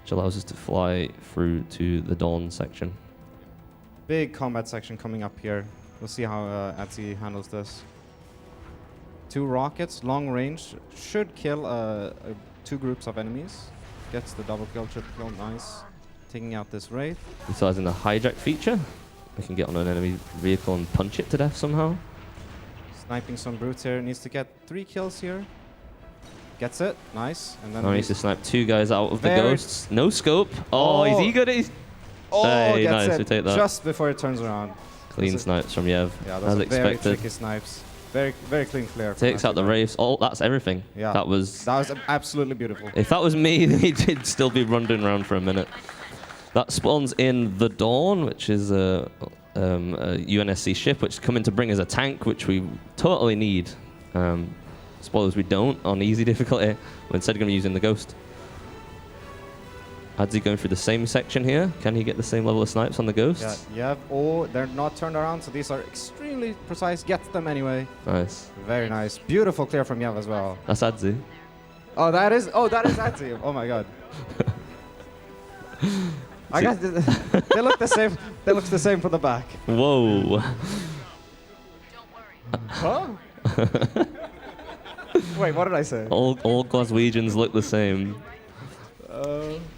which allows us to fly through to the Dawn section. Big combat section coming up here. We'll see how Adzii handles this. 2 rockets, long range, should kill 2 groups of enemies. Gets the double kill, triple kill, nice. Taking out this Wraith. Utilizing the hijack feature, we can get on an enemy vehicle and punch it to death somehow. Sniping some brutes here, needs to get 3 kills here. Gets it, nice. And then Now he needs to snipe 2 guys out of the Very Ghosts. No scope. Oh, is he good? Hey, gets nice, it we take that. just before it turns around. Clean snipes from Yev, Yeah, as those are very expected. tricky snipes. Very, very clean flare. Takes out the Wraiths. Oh, that's everything. Yeah. That was absolutely beautiful. If that was me, he'd still be running around for a minute. That spawns in the Dawn, which is a UNSC ship, which is coming to bring us a tank, which we totally need. Spoilers, we don't on easy difficulty. We're instead going to be using the Ghost. Adzii going through the same section here. Can he get the same level of snipes on the Ghosts? Yeah, oh, they're not turned around, so these are extremely precise. Gets them anyway. Nice. Very nice. Beautiful clear from Yev as well. That's Adzii. Oh, that is Adzii. Oh my god. I guess they look the same. They look the same from the back. Whoa. Don't worry. Huh? Wait, what did I say? All Glaswegians look the same.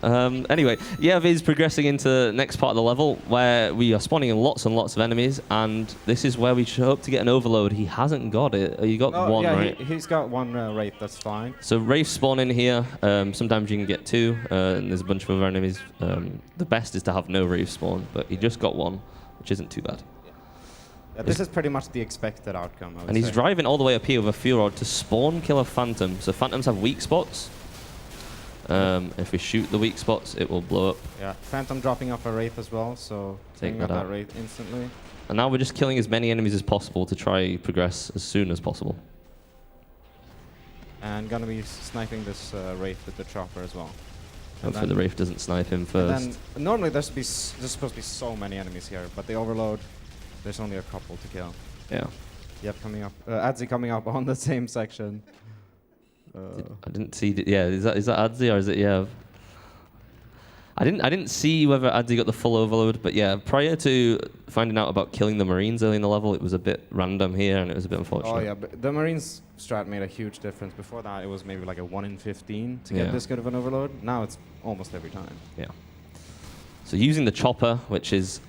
Anyway, Yev is progressing into the next part of the level where we are spawning in lots and lots of enemies, and this is where we should hope to get an overload. He hasn't got it. You got one, yeah, right? He's got 1 Wraith, that's fine. So Wraith spawn in here. Sometimes you can get 2, and there's a bunch of other enemies. The best is to have no Wraith spawn, but he just got 1, which isn't too bad. Yeah, this is pretty much the expected outcome, I would And he's say. driving all the way up here with a fuel rod to spawn kill a Phantom. So Phantoms have weak spots. If we shoot the weak spots, it will blow up. Yeah, Phantom dropping off a Wraith as well, so Take taking that out out. that Wraith instantly. And now we're just killing as many enemies as possible to try progress as soon as possible. And gonna be sniping this Wraith with the chopper as well. Hopefully the Wraith doesn't snipe him first. And then normally there's supposed to be so many enemies here, but the overload, there's only a couple to kill. Yeah. Yep, coming up. Adzii coming up on the same section. I didn't see. Yeah, is that Adzii or is it Yev? I didn't see whether Adzii got the full overload, but yeah, prior to finding out about killing the Marines early in the level, it was a bit random here and it was a bit unfortunate. Oh yeah, but the Marines strat made a huge difference. Before that, it was maybe like a 1 in 15 to get this good of an overload. Now it's almost every time. Yeah. So using the chopper, which is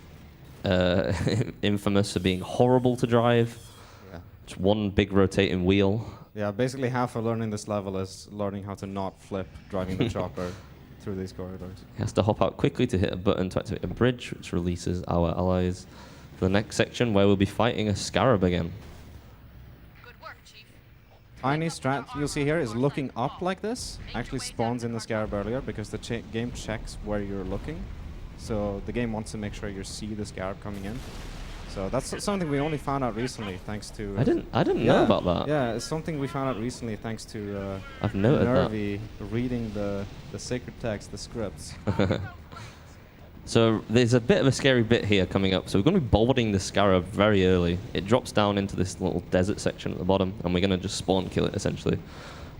infamous for being horrible to drive. Yeah. It's one big rotating wheel. Yeah, basically half of learning this level is learning how to not flip driving the chopper through these corridors. He has to hop out quickly to hit a button to activate a bridge, which releases our allies for the next section where we'll be fighting a Scarab again. Good work, Chief. Tiny strat you'll see here is looking up like this. Actually spawns in the Scarab earlier because the game checks where you're looking. So the game wants to make sure you see the Scarab coming in. So that's something we only found out recently, thanks to... I didn't know about that. Yeah, it's something we found out recently thanks to I've noted Nervy reading the sacred text, the scripts. So there's a bit of a scary bit here coming up. So we're going to be boarding the Scarab very early. It drops down into this little desert section at the bottom, and we're going to just spawn kill it, essentially.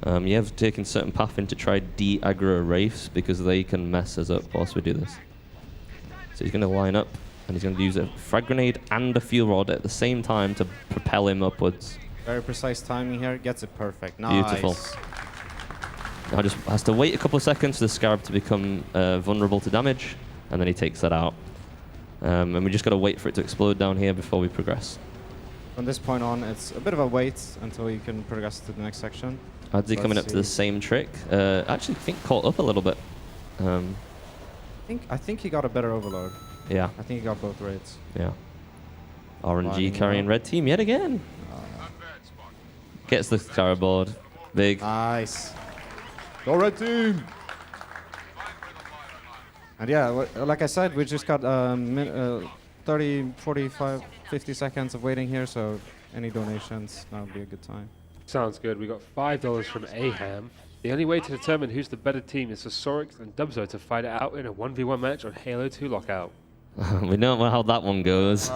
You have taken certain path in to try de-aggro Wraiths, because they can mess us up whilst we do this. So he's going to line up And he's going to use a frag grenade and a fuel rod at the same time to propel him upwards. Very precise timing here. Gets it perfect. Nice. Beautiful. Now just has to wait a couple of seconds for the Scarab to become vulnerable to damage, and then he takes that out. And we just got to wait for it to explode down here before we progress. From this point on, it's a bit of a wait until you can progress to the next section. Adzii coming up to the same trick. Actually, I think caught up a little bit. I think he got a better overload. Yeah. I think he got both rates. Yeah. RNG Lining carrying up. red team yet again. Gets the Scarab board. Big. Nice. Go red team! And yeah, like I said, we just got 30, 45, 50 seconds of waiting here, so any donations, that would be a good time. Sounds good. We got $5 from Aham. The only way to determine who's the better team is for Sorix and Dubhzo to fight it out in a 1v1 match on Halo 2 Lockout. We know how that one goes.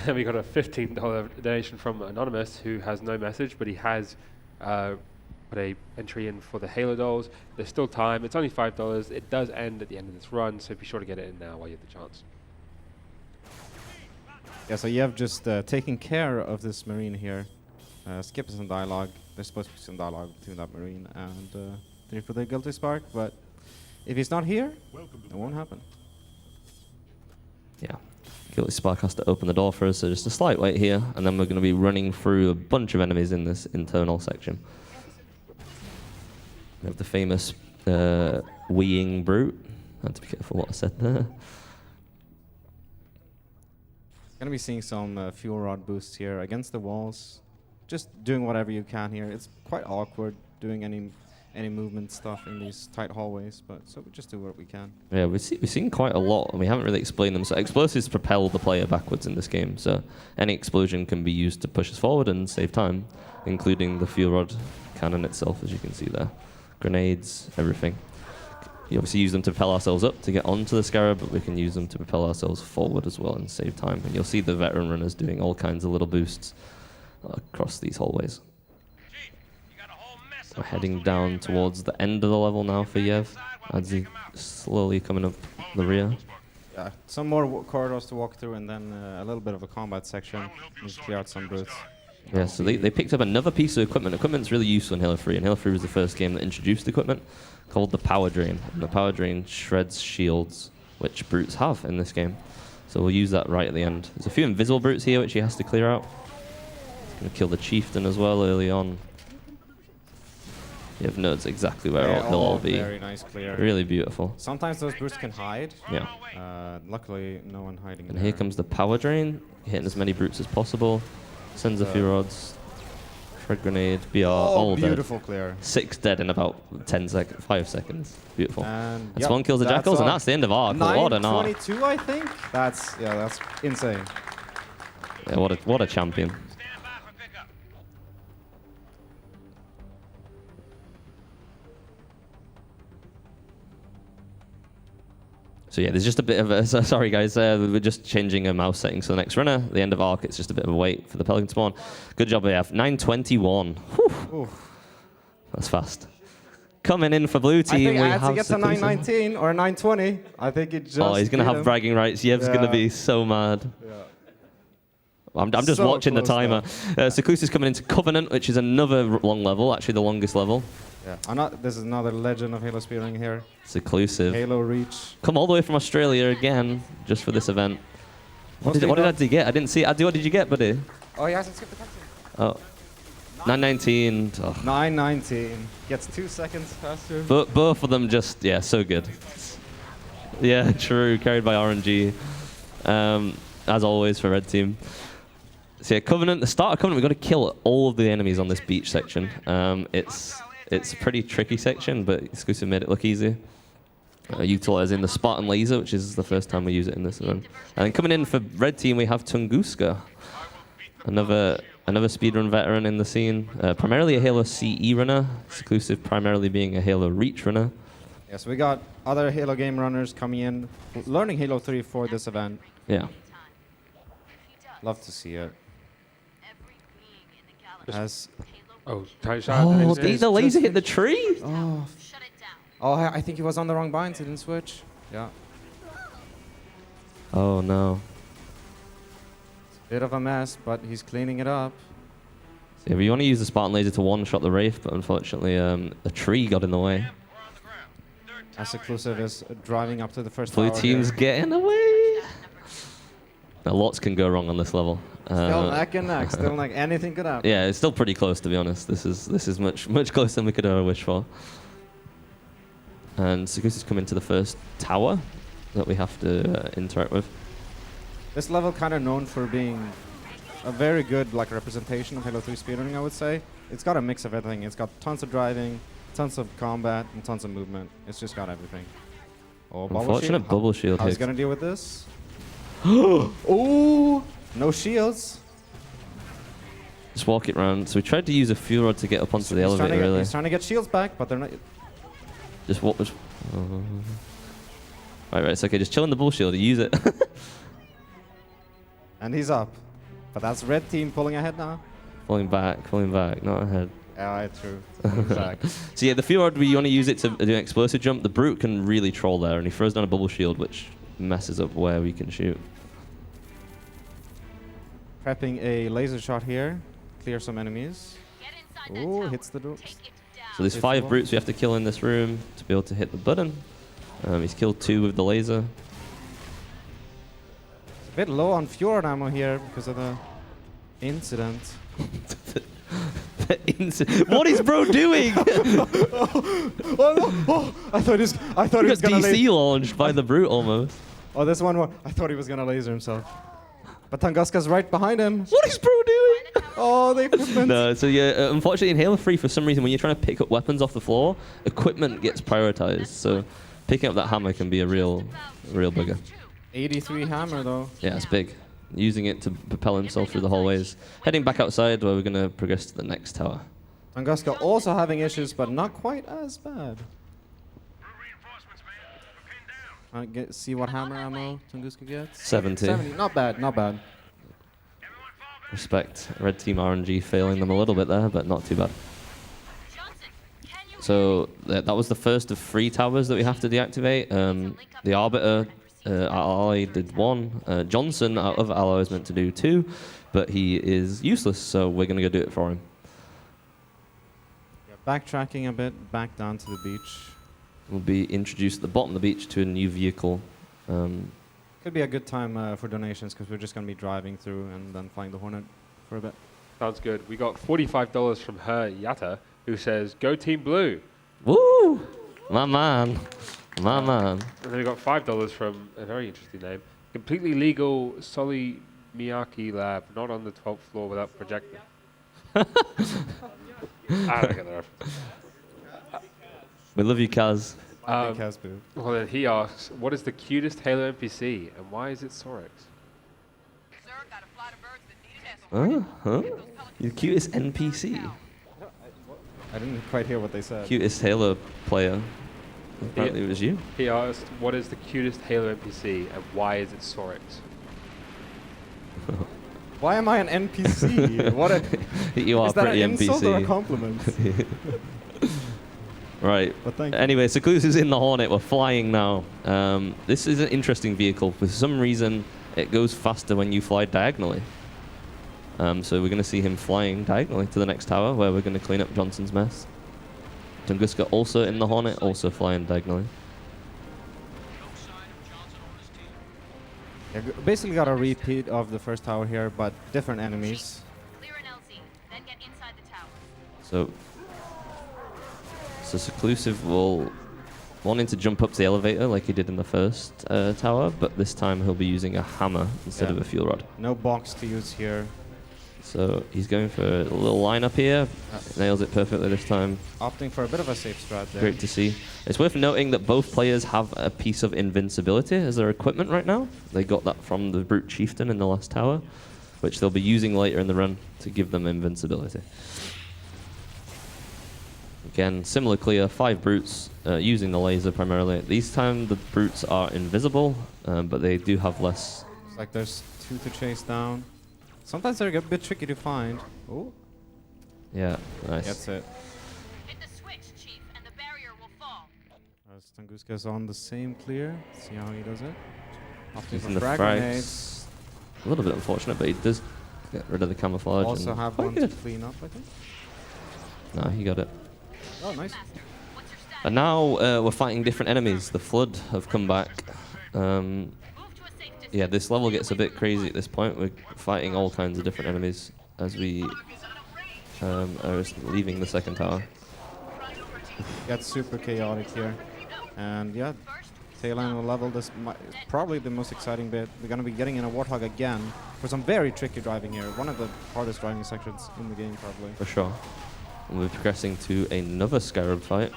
And we got a $15 donation from Anonymous, who has no message, but he has put a entry in for the Halo dolls. There's still time. It's only $5. It does end at the end of this run, so be sure to get it in now while you have the chance. Yeah, so you have just taken care of this Marine here. Skip some dialogue. There's supposed to be some dialogue between that Marine and three for the Guilty Spark, but if he's not here, it won't happen. Yeah. Guilty Spark has to open the door for us, so just a slight wait here, and then we're going to be running through a bunch of enemies in this internal section. We have the famous weeing brute. I had to be careful what I said there. Gonna be seeing some fuel rod boosts here against the walls. Just doing whatever you can here. It's quite awkward doing any movement stuff in these tight hallways, but so we just do what we can. Yeah, we've seen quite a lot, and we haven't really explained them. So explosives propel the player backwards in this game, so any explosion can be used to push us forward and save time, including the fuel rod cannon itself, as you can see there. Grenades, everything. You obviously use them to propel ourselves up to get onto the Scarab, but we can use them to propel ourselves forward as well and save time. And you'll see the veteran runners doing all kinds of little boosts across these hallways. We're heading down towards the end of the level now for Yev. Adzii slowly coming up the rear. Yeah, some more corridors to walk through, and then a little bit of a combat section. Just clear out some brutes. Yeah, so they picked up another piece of equipment. Equipment's really useful in Halo 3, and Halo 3 was the first game that introduced equipment called the Power Drain. And the Power Drain shreds shields, which brutes have in this game. So we'll use that right at the end. There's a few invisible brutes here, which he has to clear out. He's going to kill the Chieftain as well early on. You have notes exactly where they'll all be. Very nice clear. Really beautiful. Sometimes those brutes can hide. Yeah. Luckily, no one hiding And there. here comes the Power Drain, hitting as many brutes as possible. Sends a few rods. Frag grenade, BR, all dead. Beautiful clear. 6 dead in about 5 seconds. Beautiful. And That's one kills the Jackals, and that's the end of arc. What an arc. 9:22, I think. That's insane. Yeah, what a champion. So yeah, there's just a bit of a, sorry guys, we're just changing a mouse setting to the next runner. The end of arc, it's just a bit of a wait for the Pelican spawn. Good job, AF. 9:21. That's fast. Coming in for blue team, we have Adzii gets a Seclusive. 9:19 or 9:20. I think it just. Oh, he's going to have bragging rights. Yev's going to be so mad. Yeah. I'm just So watching the close, timer. Seclusive's coming into Covenant, which is another long level, actually the longest level. Yeah. This is another legend of Halo Speedrun here. Seclusive. Halo Reach. Come all the way from Australia again, just for this event. What did Adzii get? I didn't see it. Adzii, what did you get, buddy? Oh, he hasn't skipped the cutscene. Oh. 9:19. Oh. 9:19. Gets 2 seconds faster. But both of them just, yeah, so good. Yeah, true. Carried by RNG. As always for Red Team. So yeah, Covenant, the start of Covenant, we've got to kill all of the enemies on this beach section. It's a pretty tricky section, but Exclusive made it look easy. Utilizing the Spartan Laser, which is the first time we use it in this event. And then coming in for Red Team, we have Tunguzka. Another speedrun veteran in the scene. Primarily a Halo CE runner. Seclusive primarily being a Halo Reach runner. Yes, we got other Halo game runners coming in, learning Halo 3 for this event. Yeah. Love to see it. As did the laser hit the tree? I think he was on the wrong binds. He didn't switch. Yeah. Oh no. Bit of a mess, but he's cleaning it up. So yeah, we want to use the Spartan laser to one-shot the Wraith, but unfortunately a tree got in the way. As Seclusive is driving up to the first Blue tower team's here. getting away. Now, lots can go wrong on this level. Still neck and neck. Still like anything could happen. Yeah, it's still pretty close, to be honest. This is much closer than we could ever wish for. And Seclusive's come into the first tower that we have to interact with. This level kind of known for being a very good like representation of Halo 3 speedrunning, I would say. It's got a mix of everything. It's got tons of driving, tons of combat, and tons of movement. It's just got everything. Oh, bubble Unfortunate shield. bubble shield How's hit. gonna deal with this? Oh, no shields. Just walk it round. So we tried to use a fuel rod to get up onto the elevator, really. He's trying to get shields back, but they're not. Just what was... Right, it's okay. Just chill in the bull shield. Use it. And he's up. But that's red team pulling ahead now. Falling back, not ahead. Yeah, true. Exactly. So yeah, the fuel rod, we want to use it to do an explosive jump. The brute can really troll there, and he throws down a bubble shield, which messes up where we can shoot. Prepping a laser shot here. Clear some enemies. Get inside that Oh, tower. hits the door. Take it down. So there's It's 5 the brutes we have to kill in this room to be able to hit the button. He's killed 2 with the laser. It's a bit low on fjord ammo here because of the incident. What is bro doing? Oh no! Oh, I thought he was He got gonna DC launched by the brute almost. Oh, there's one more. I thought he was gonna laser himself. But Tunguzka's right behind him. What is bro doing? Oh, the equipment. No, so yeah, unfortunately in Halo 3, for some reason, when you're trying to pick up weapons off the floor, equipment gets prioritized. So picking up that hammer can be a real bugger. 83 hammer though. Yeah, it's big. Using it to propel himself through the hallways. Heading back outside where we're going to progress to the next tower. Tunguzka also having issues, but not quite as bad. See what hammer ammo Tunguska gets? 70. 70. Not bad, not bad. Respect. Red team RNG failing them a little bit there, but not too bad. Johnson, can you So that was the first of 3 towers that we have to deactivate. The Arbiter, our ally, did 1. Johnson, our other ally, is meant to do 2, but he is useless, so we're going to go do it for him. Yeah, backtracking a bit, back down to the beach. We'll be introduced at the bottom of the beach to a new vehicle. Could be a good time for donations because we're just going to be driving through and then flying the Hornet for a bit. Sounds good. We got $45 from her Yatta, who says, "Go Team Blue." Woo! My man. My man. And then we got $5 from a very interesting name. Completely legal Soli Miyaki lab, not on the 12th floor without projecting. I don't get the reference. We love you, Kaz. Big Casboo. Well, then he asks, what is the cutest Halo NPC and why is it Sorix? Sir, got a flight of birds that need a test. Huh? The cutest NPC. I didn't quite hear what they said. Cutest Halo player. Apparently it was you. He asked, what is the cutest Halo NPC and why is it Sorix? Why am I an NPC? What a, You are is that pretty an insult or a NPC. compliment? Right. But thank you. Anyway, Seclusive's in the Hornet. We're flying now. This is an interesting vehicle. For some reason, it goes faster when you fly diagonally. So we're going to see him flying diagonally to the next tower, where we're going to clean up Johnson's mess. Tunguska also in the Hornet, also flying diagonally. Yeah, basically got a repeat of the first tower here, but different enemies. Clear an LZ, then get inside the tower. So Seclusive will wanting to jump up to the elevator like he did in the first tower, but this time he'll be using a hammer instead of a fuel rod. No box to use here. So he's going for a little line up here. Nails it perfectly this time. Opting for a bit of a safe strat there. Great to see. It's worth noting that both players have a piece of invincibility as their equipment right now. They got that from the Brute Chieftain in the last tower, which they'll be using later in the run to give them invincibility. Again, similar clear, 5 brutes using the laser primarily. These time the brutes are invisible, but they do have less. It's like there's 2 to chase down. Sometimes they're a bit tricky to find. Oh, Yeah, nice. gets it. Hit the switch, Chief, and the barrier will fall. Tunguska's on the same clear. See how he does it. Opting Using for the frag frags. grenades. A little bit unfortunate, but he does get rid of the camouflage. Also and have quite one to good. clean up, I think. No, he got it. Oh, nice. And now we're fighting different enemies. The Flood have come back. Yeah, this level gets a bit crazy at this point. We're fighting all kinds of different enemies as we are leaving the second tower. Gets super chaotic here. And yeah, tail end of the level, this is probably the most exciting bit. We're going to be getting in a Warthog again for some very tricky driving here. One of the hardest driving sections in the game, probably. For sure. And we're progressing to another Scarab fight.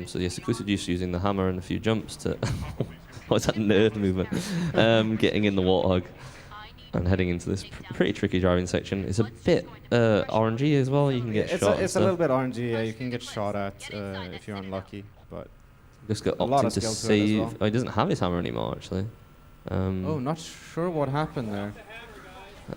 So yeah, Seclusive just using the hammer and a few jumps to... What's that nerd movement? Getting in the Warthog and heading into this pretty tricky driving section. It's a bit RNG as well. You can get shot. It's a little bit RNG. Yeah, you can get shot at if you're unlucky, but just got a lot opting of to skill to it as save. well. Oh, he doesn't have his hammer anymore, actually. Oh, not sure what happened there.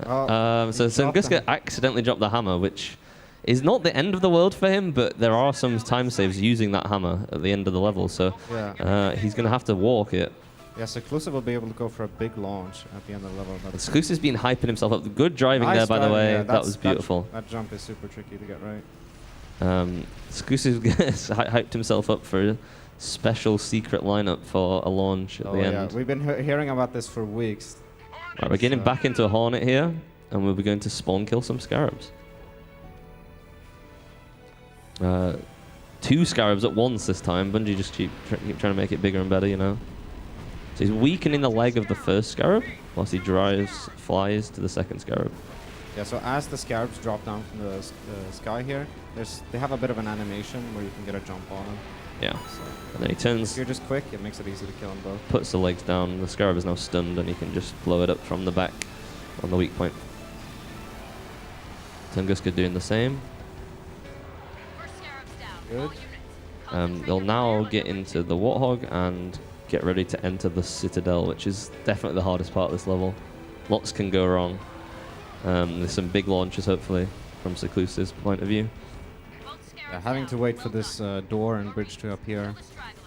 So Tunguzka accidentally dropped the hammer, which is not the end of the world for him, but there are some time saves using that hammer at the end of the level, so yeah. He's going to have to walk it. Yeah, Seclusive will be able to go for a big launch at the end of the level. Seclusive's been hyping himself up. Good driving Nice there, by the driving, way. yeah, That was beautiful. That jump is super tricky to get right. Seclusive hyped himself up for a special secret lineup for a launch at the end. Yeah, we've been hearing about this for weeks. Right, we're getting back into a Hornet here, and we'll be going to spawn kill some Scarabs. 2 Scarabs at once this time. Bungie just keep trying to make it bigger and better, you know. So he's weakening the leg of the first Scarab, whilst he flies to the second Scarab. Yeah, so as the Scarabs drop down from the sky here, they have a bit of an animation where you can get a jump on them. Yeah. So And then he turns, if you're just quick, it makes it easy to kill them both. puts the legs down. The Scarab is now stunned, and he can just blow it up from the back on the weak point. Tunguzka doing the same. Good. They'll now get into the Warthog and get ready to enter the Citadel, which is definitely the hardest part of this level. Lots can go wrong. There's some big launches, hopefully, from Seclusive's point of view. Yeah, having to wait for this door and bridge to appear.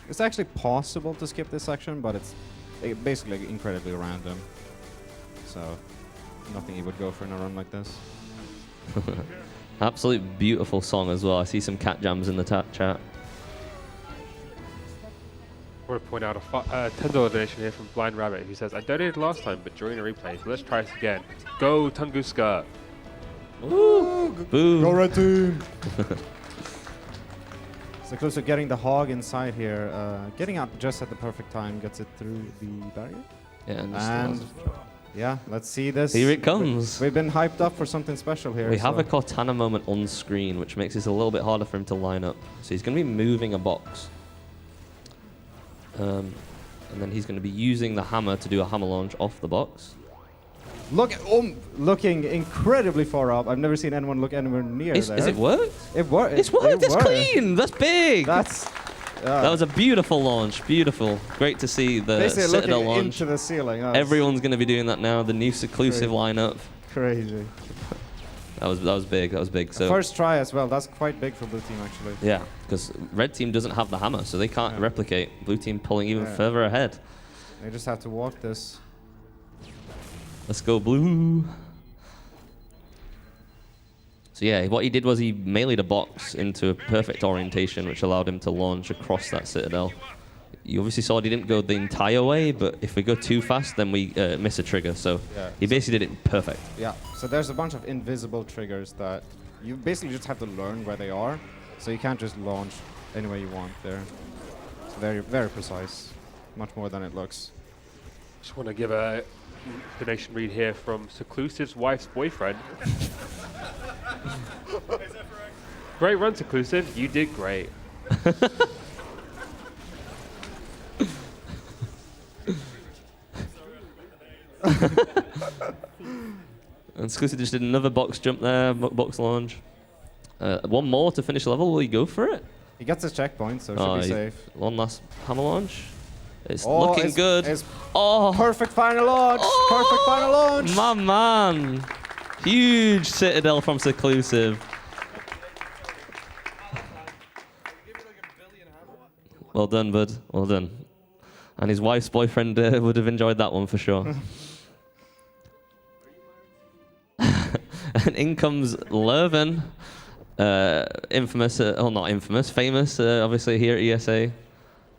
It's actually possible to skip this section, but it's basically incredibly random. So, nothing you would go for in a run like this. Absolutely beautiful song as well. I see some cat jams in the chat. I want to point out a $10 donation here from Blind Rabbit, who says, I donated last time, but during a replay, so let's try this again. Go Tunguzka! Ooh, boom. Go red team! Seclusive getting the hog inside here, getting out just at the perfect time, gets it through the barrier. Yeah, And yeah, let's see this. here it comes. We've been hyped up for something special here. We have a Cortana moment on screen, which makes this a little bit harder for him to line up. So he's going to be moving a box. And then he's going to be using the hammer to do a hammer launch off the box. Looking incredibly far up. I've never seen anyone look anywhere near there. Is it worked? It worked. It's worked. It's clean. That's big. That's. That was a beautiful launch. Beautiful. Great to see the Basically Citadel looking launch. into the ceiling. Everyone's going to be doing that now. The new Seclusive lineup. Crazy. That was big. That was big. So first try as well. That's quite big for blue team actually. yeah, because red team doesn't have the hammer, so they can't replicate. Blue team pulling even further ahead. They just have to walk this. Let's go blue. So yeah, what he did was he meleeed a box into a perfect orientation, which allowed him to launch across that Citadel. You obviously saw he didn't go the entire way, but if we go too fast, then we miss a trigger. So he basically did it perfect. Yeah, so there's a bunch of invisible triggers that you basically just have to learn where they are. So you can't just launch any way you want there. It's very, very precise. Much more than it looks. Just want to give a donation read here from Seclusive's wife's boyfriend. Great run, Seclusive. You did great. And Seclusive just did another box jump there, box launch. One more to finish the level. Will he go for it? He gets his checkpoint, so should be safe. One last hammer launch. It's looking good. It's Oh, perfect final launch! Perfect final launch! my man. Huge Citadel from Seclusive. Well done, bud. Well done. And his wife's boyfriend would have enjoyed that one for sure. And in comes Lurven, infamous, not infamous, famous, obviously here at ESA.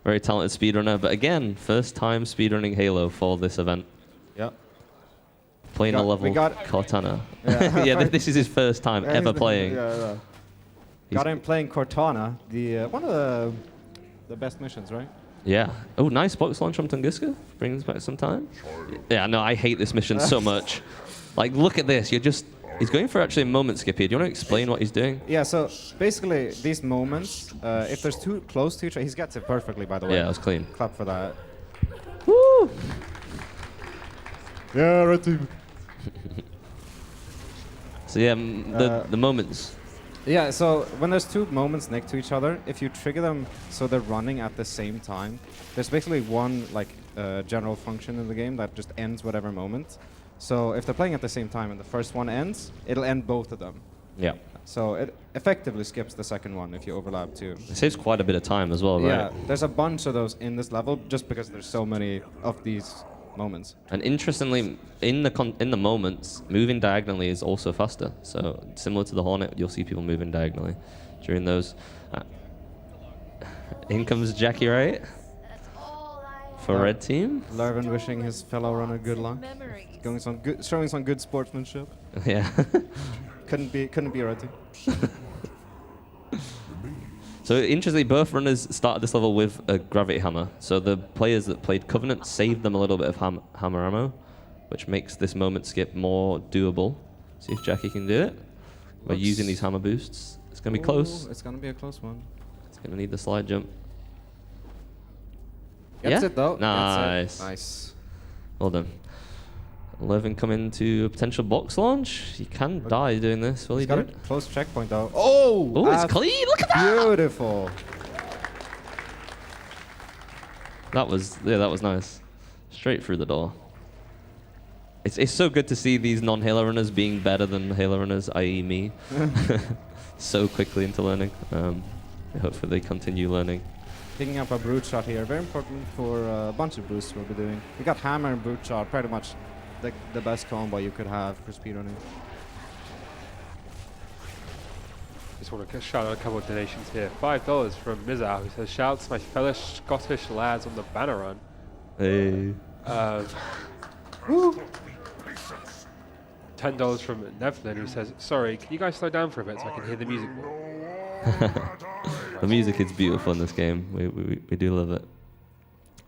Very talented speedrunner, but again, first time speedrunning Halo for this event. Yeah. Playing a level Cortana. Yeah, yeah, this is his first time ever playing. Yeah. Got him playing Cortana, the one of the best missions, right? Yeah. Oh, nice box launch from Tunguzka. Brings back some time. Yeah, no, I hate this mission so much. Like, look at this. He's going for actually a moment skip here. Do you want to explain what he's doing? Yeah, so basically these moments, if there's too close to each other, he gets it perfectly, by the way. Yeah, that was clean. Clap for that. Woo! Yeah, red team. So yeah, the moments. Yeah, so when there's two moments next to each other, if you trigger them so they're running at the same time, there's basically one like general function in the game that just ends whatever moment. So if they're playing at the same time and the first one ends, it'll end both of them. Yeah. So it effectively skips the second one if you overlap two. It saves quite a bit of time as well, right? Yeah, there's a bunch of those in this level just because there's so many of these moments. And interestingly, in the moments, moving diagonally is also faster. So similar to the Hornet, you'll see people moving diagonally during those. In comes Jacky, right? For red team. Lurven wishing his fellow runner good luck. Showing some good sportsmanship. Yeah. couldn't be a red team. So interestingly, both runners started this level with a gravity hammer. So the players that played Covenant saved them a little bit of hammer ammo, which makes this moment skip more doable. See if Jacky can do it by using these hammer boosts. It's going to be close. It's going to be a close one. It's going to need the slide jump. Gets it though. Nice. Nice. Well done. Lurven coming to a potential box launch. He can die doing this. Will he He's got do a it? close checkpoint though. Oh! Oh, it's clean. Look at that. Beautiful. That was nice. Straight through the door. It's so good to see these non-Halo runners being better than Halo runners, i.e. me. So quickly into learning. Hopefully they continue learning. Picking up a brute shot here, very important for a bunch of boosts we'll be doing. We got hammer and brute shot, pretty much the best combo you could have for speedrunning. Just want to shout out a couple of donations here. $5 from Mizar, who says, shouts my fellow Scottish lads on the banner run. Hey. $10 from Nevlin, who says, sorry, can you guys slow down for a bit so I can hear the music more? The music is beautiful in this game. We do love it.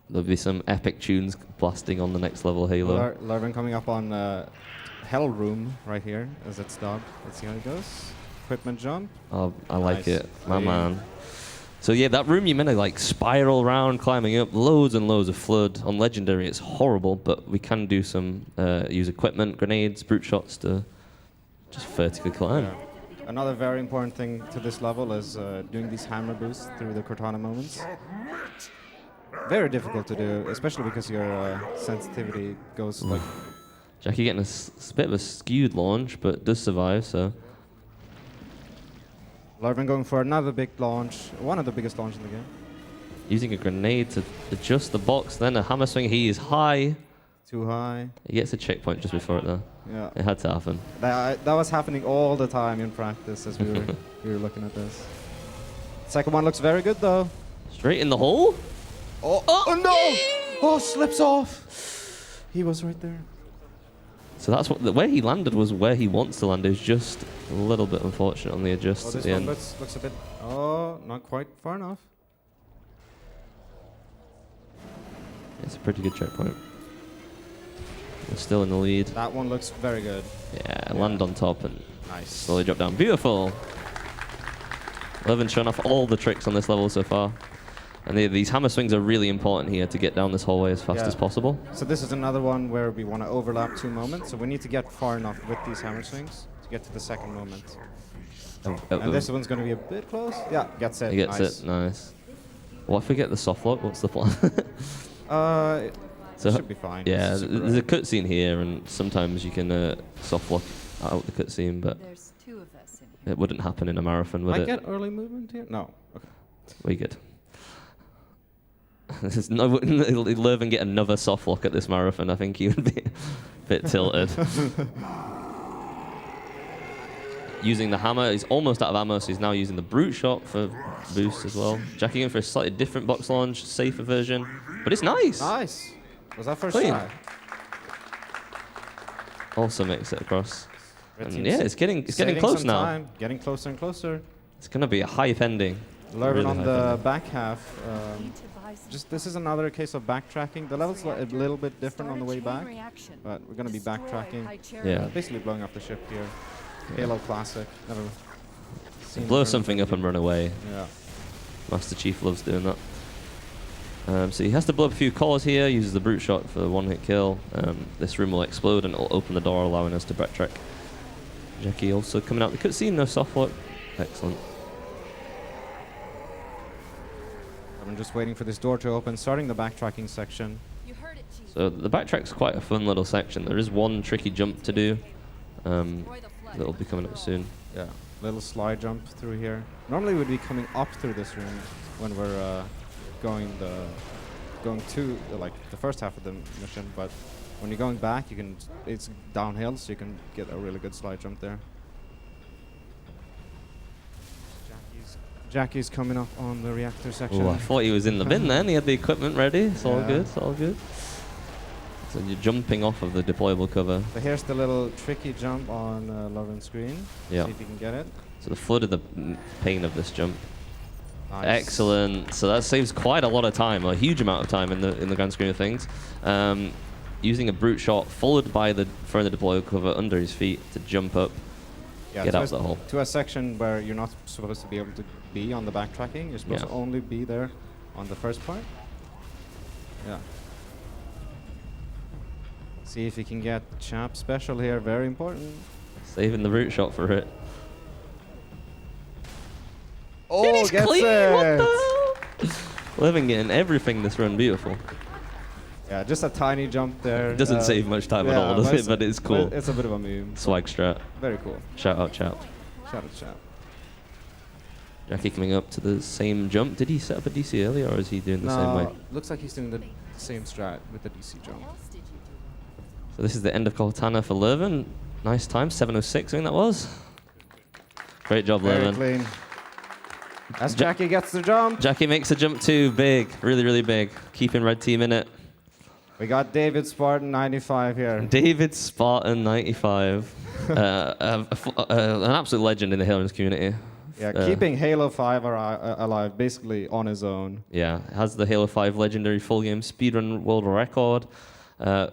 There'll be some epic tunes blasting on the next level Halo. Lurven coming up on Hell Room right here, as it's dubbed. Let's see how it goes. Equipment jump. Oh, I like Nice. it. My man. So yeah, that room you're meant to like spiral around, climbing up, loads and loads of flood. On Legendary, it's horrible, but we can do some, use equipment, grenades, brute shots to just vertically climb. Yeah. Another very important thing to this level is doing these hammer boosts through the Cortana moments. Very difficult to do, especially because your sensitivity goes like... Jacky getting a bit of a skewed launch, but does survive, so... Lurven going for another big launch, one of the biggest launches in the game. Using a grenade to adjust the box, then a hammer swing. He is high. Too high. He gets a checkpoint just before it, though. Yeah. It had to happen. That was happening all the time in practice as we were looking at this. Second one looks very good though. Straight in the hole? Oh no! Oh, slips off. He was right there. So that's what where he landed was where he wants to land. It was just a little bit unfortunate on the adjust Oh, at this the one end. looks a bit... Oh, not quite far enough. It's a pretty good checkpoint. We're still in the lead. That one looks very good. Yeah, land on top and Nice. slowly drop down. Beautiful! Lurven's shown off all the tricks on this level so far. And these hammer swings are really important here to get down this hallway as fast Yeah. as possible. So this is another one where we want to overlap two moments. So we need to get far enough with these hammer swings to get to the second moment. And this one's going to be a bit close. Yeah, gets it. He gets Nice. it, nice. What if we get the soft lock? What's the plan? It should be fine. Yeah, It's super there's a cutscene here, and sometimes you can soft lock out the cutscene, but There's two of us in here. it wouldn't happen in a marathon, would I it? get early movement here? No. Okay. We good. There's no Lurven get another soft look at this marathon. I think he would be a bit tilted. Using the hammer, he's almost out of ammo, so he's now using the brute shot for boost as well. Jacky in for a slightly different box launch, safer version, but it's nice. Nice. Was that first Clean. try? Also makes it across. Red And team's yeah, it's getting saving close some now. time, getting closer and closer. It's gonna be a hype ending. Lurven Really on hype the ending. back half. Just this is another case of backtracking. The level's a little bit different on the way back, but we're gonna be backtracking. Yeah. Basically blowing up the ship here. Halo classic. Never seen Blow turn something up and run away. Yeah. Master Chief loves doing that. So he has to blow up a few cores here, uses the brute shot for the one-hit kill. This room will explode and it'll open the door, allowing us to backtrack. Jacky also coming out the cutscene, no soft lock. Excellent. I'm just waiting for this door to open, starting the backtracking section. So the backtrack's quite a fun little section. There is one tricky jump to do. That'll be coming up soon. Yeah, little slide jump through here. Normally we'd be coming up through this room when we're going to like the first half of the mission, but when you're going back, you can. It's downhill, so you can get a really good slide jump there. Jacky's coming up on the reactor section. Oh, I thought he was in the bin then. He had the equipment ready. It's all Yeah. good. It's all good. So you're jumping off of the deployable cover. So here's the little tricky jump on Lurven's screen. Yeah. See if you can get it. So the flood of the pain of this jump. Nice. Excellent. So that saves quite a lot of time, a huge amount of time in the grand scheme of things. Using a brute shot, followed by throwing the deployable cover under his feet to jump up, Yeah, get to out the hole. To a section where you're not supposed to be able to be on the backtracking. You're supposed Yeah. to only be there on the first part. Yeah. See if you can get Chap special here. Very important. Saving the brute shot for it. Oh, He's gets clean. it! What the hell? Living getting everything this run. Beautiful. Yeah, just a tiny jump there. It doesn't save much time at yeah, all, does it? But it's cool. It's a bit of a meme. Swag strat. Very cool. Shout out, Chap. Shout out Chap. Jacky coming up to the same jump. Did he set up a DC earlier, or is he doing the same way? Looks like he's doing the same strat with the DC jump. So this is the end of Cortana for Lurven. Nice time, 7:06 I think that was. Great job, Very Lurven. clean. As Jacky gets the jump. Jacky makes a jump too, big, really, really big. Keeping red team in it. We got David Spartan 95 here. David Spartan 95. An absolute legend in the Halo community. Yeah, keeping Halo 5 alive basically on his own. Yeah, has the Halo 5 legendary full game speedrun world record.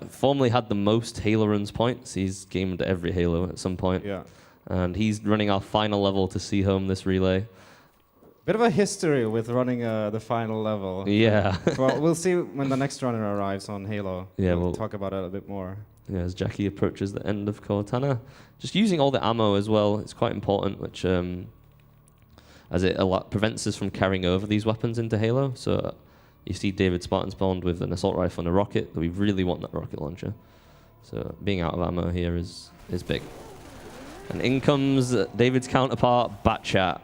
Formerly had the most Halo runs points. He's gamed every Halo at some point. Yeah. And he's running our final level to see home this relay. Bit of a history with running the final level. Yeah. Well, we'll see when the next runner arrives on Halo. Yeah, we'll we'll talk about it a bit more. Yeah, as Jacky approaches the end of Cortana. Just using all the ammo as well, it's quite important, which as it prevents us from carrying over these weapons into Halo. So you see David Spartan spawned with an assault rifle and a rocket, but we really want that rocket launcher. So being out of ammo here is big. And in comes David's counterpart, Batchat.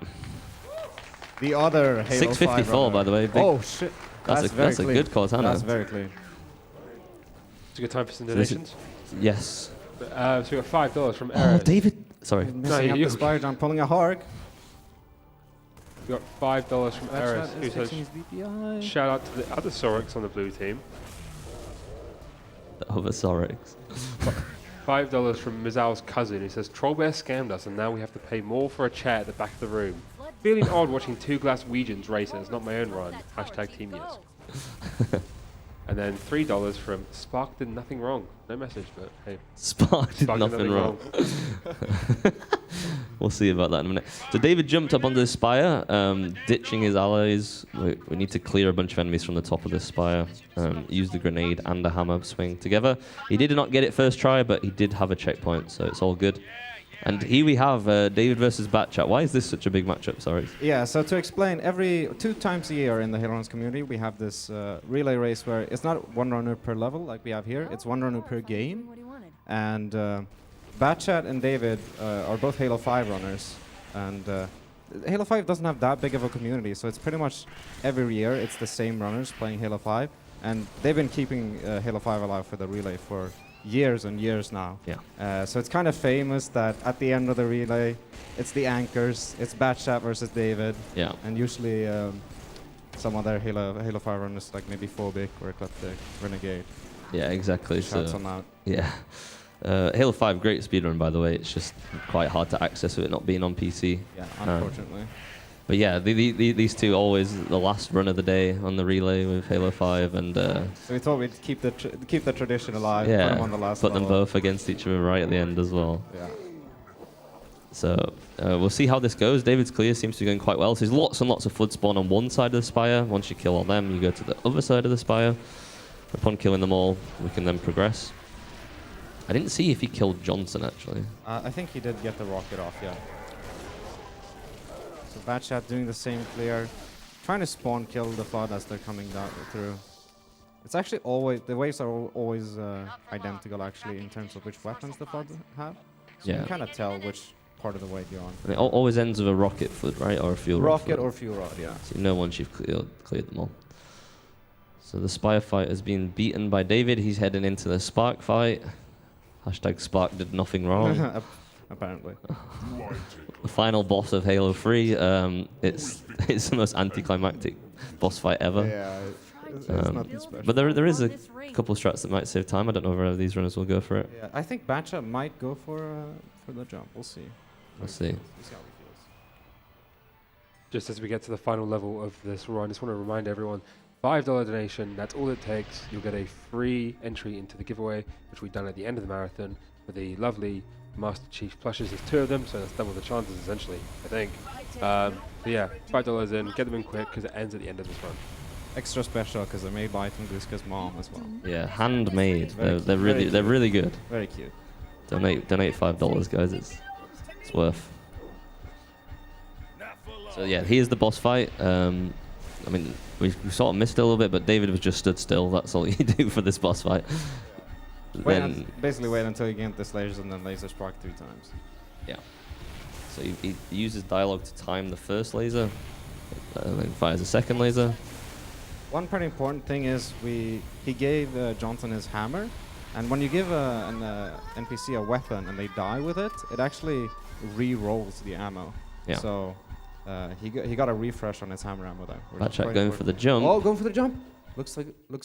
The other Halo 654, 5 runner. by the way. Big. Oh, shit. That's very a clean. good Cortana. That's very clean. It's a good time for some So this is- donations. Yes. So we got $5 from Oh, Eris. David. Sorry. Messing up you- the spire jump, pulling a Hark. We got $5 from Eris, who says, DPI. shout out to the other Sorix on the blue team. Over Sorix. $5 from Mizal's cousin, who says, Trollbear scammed us and now we have to pay more for a chair at the back of the room. Feeling odd watching two glass Weegians race and it's not my own run. Hashtag Team Yisk. And then $3 from Spark did nothing wrong. No message, but hey. Spark did nothing wrong. We'll see about that in a minute. So David jumped up onto the spire, ditching his allies. We need to clear a bunch of enemies from the top of this spire. Use the grenade and the hammer swing together. He did not get it first try, but he did have a checkpoint, so it's all good. And here we have David versus Batchat. Why is this such a big matchup? Sorry. Yeah, so to explain, every 2 times a year in the Halo Runs community, we have this relay race where it's not one runner per level like we have here, it's one runner per game. And Batchat and David are both Halo 5 runners, and Halo 5 doesn't have that big of a community, so it's pretty much every year it's the same runners playing Halo 5, and they've been keeping Halo 5 alive for the relay for years and years now. Yeah. So it's kind of famous that at the end of the relay, it's the anchors, it's Batchat versus David, Yeah. and usually some other Halo 5 runners like maybe Phobic or Eclectic, Renegade. Yeah, exactly. Shouts So on that. yeah. Halo 5, great speedrun, by the way. It's just quite hard to access with it not being on PC. Yeah, unfortunately. But yeah, these two always the last run of the day on the relay with Halo 5, and So we thought we'd keep the tradition alive. Put them on the last put them level. both against each other right at the end as well. Yeah. So we'll see how this goes. David's clear seems to be going quite well. So there's lots and lots of flood spawn on one side of the spire. Once you kill all them, you go to the other side of the spire. Upon killing them all, we can then progress. I didn't see if he killed Johnson, actually. I think he did get the rocket off, yeah. So Batchat doing the same clear, trying to spawn kill the flood as they're coming down through. It's actually always, the waves are always identical actually in terms of which weapons the flood have. So you Yeah. can kind of tell which part of the wave you're on. And it always ends with a rocket flood, right? Or a fuel rod Rocket flood. or fuel rod, yeah. So you know once you've cleared them all. So the Spire fight has been beaten by David. He's heading into the Spark fight. Hashtag Spark did nothing wrong. Apparently. The final boss of Halo 3. It's the most anticlimactic boss fight ever. Yeah, it's nothing special. But there is a couple of strats that might save time. I don't know whether these runners will go for it. Yeah, I think Batchat might go for the jump. We'll see. We'll see. We'll see how he feels. Just as we get to the final level of this run, I just want to remind everyone, $5 donation, that's all it takes. You'll get a free entry into the giveaway, which we've done at the end of the marathon, with the lovely Master Chief plushes. There's 2 of them, so that's double the chances, essentially, I think. So yeah, $5 in, get them in quick, because it ends at the end of this run. Extra special because they're made by Tunguzka's mom as well. Yeah, handmade. Very They're cute, they're very really good. Very cute. Donate $5, guys. It's worth. So yeah, here's the boss fight. I mean, we sort of missed it a little bit, but David was just stood still. That's all you do for this boss fight. Then Basically wait until you get this lasers and then laser spark 3 times. yeah. So he uses dialogue to time the first laser, and then fires a second laser. One pretty important thing is he gave Johnson his hammer, and when you give an NPC a weapon and they die with it, it actually re-rolls the ammo. Yeah. So he got a refresh on his hammer ammo there. Batchat going for the jump. Oh, going for the jump. Looks